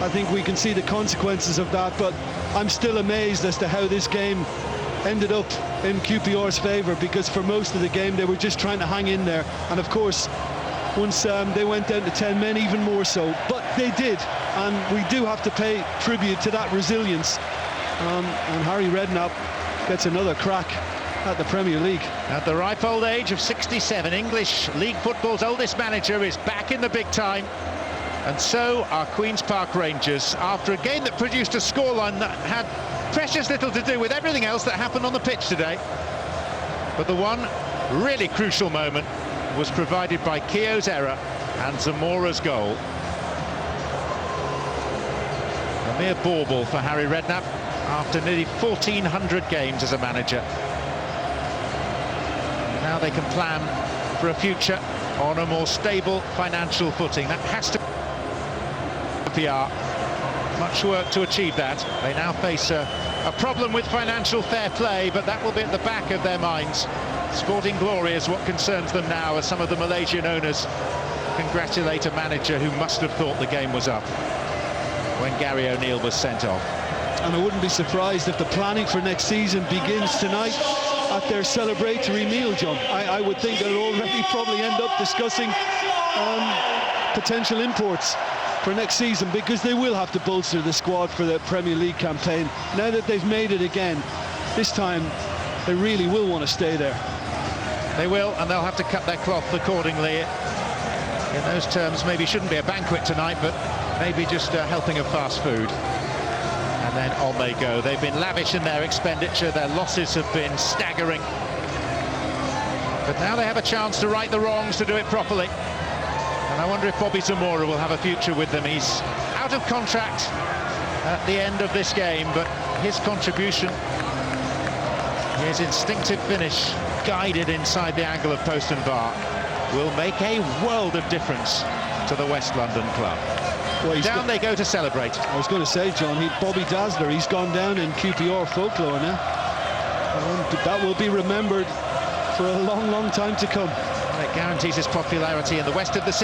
I think we can see the consequences of that. But I'm still amazed as to how this game ended up in QPR's favour, because for most of the game they were just trying to hang in there, and of course once they went down to 10 men, even more so. But they did, and we do have to pay tribute to that resilience. And Harry Redknapp gets another crack at the Premier League. At the ripe old age of 67, English League football's oldest manager is back in the big time. And so are Queen's Park Rangers, after a game that produced a scoreline that had precious little to do with everything else that happened on the pitch today. But the one really crucial moment was provided by Keogh's error and Zamora's goal. A mere bauble for Harry Redknapp after nearly 1,400 games as a manager. Now they can plan for a future on a more stable financial footing. That has to be QPR. Much work to achieve that. They now face a problem with financial fair play, but that will be at the back of their minds. Sporting glory is what concerns them now, as some of the Malaysian owners congratulate a manager who must have thought the game was up when Gary O'Neill was sent off. And I wouldn't be surprised if the planning for next season begins tonight at their celebratory meal, John. I would think they'll already probably end up discussing potential imports for next season, because they will have to bolster the squad for the Premier League campaign. Now that they've made it again, this time they really will want to stay there. They will, and they'll have to cut their cloth accordingly. In those terms, maybe shouldn't be a banquet tonight, but maybe just a helping of fast food. And then on they go. They've been lavish in their expenditure. Their losses have been staggering. But now they have a chance to right the wrongs, to do it properly. And I wonder if Bobby Zamora will have a future with them. He's out of contract at the end of this game, but his contribution, his instinctive finish, guided inside the angle of post and bar, will make a world of difference to the West London club. Well, down they go to celebrate. I was going to say, John, Bobby Dazzler, he's gone down in QPR folklore now. And that will be remembered for a long, long time to come. And it guarantees his popularity in the west of the city.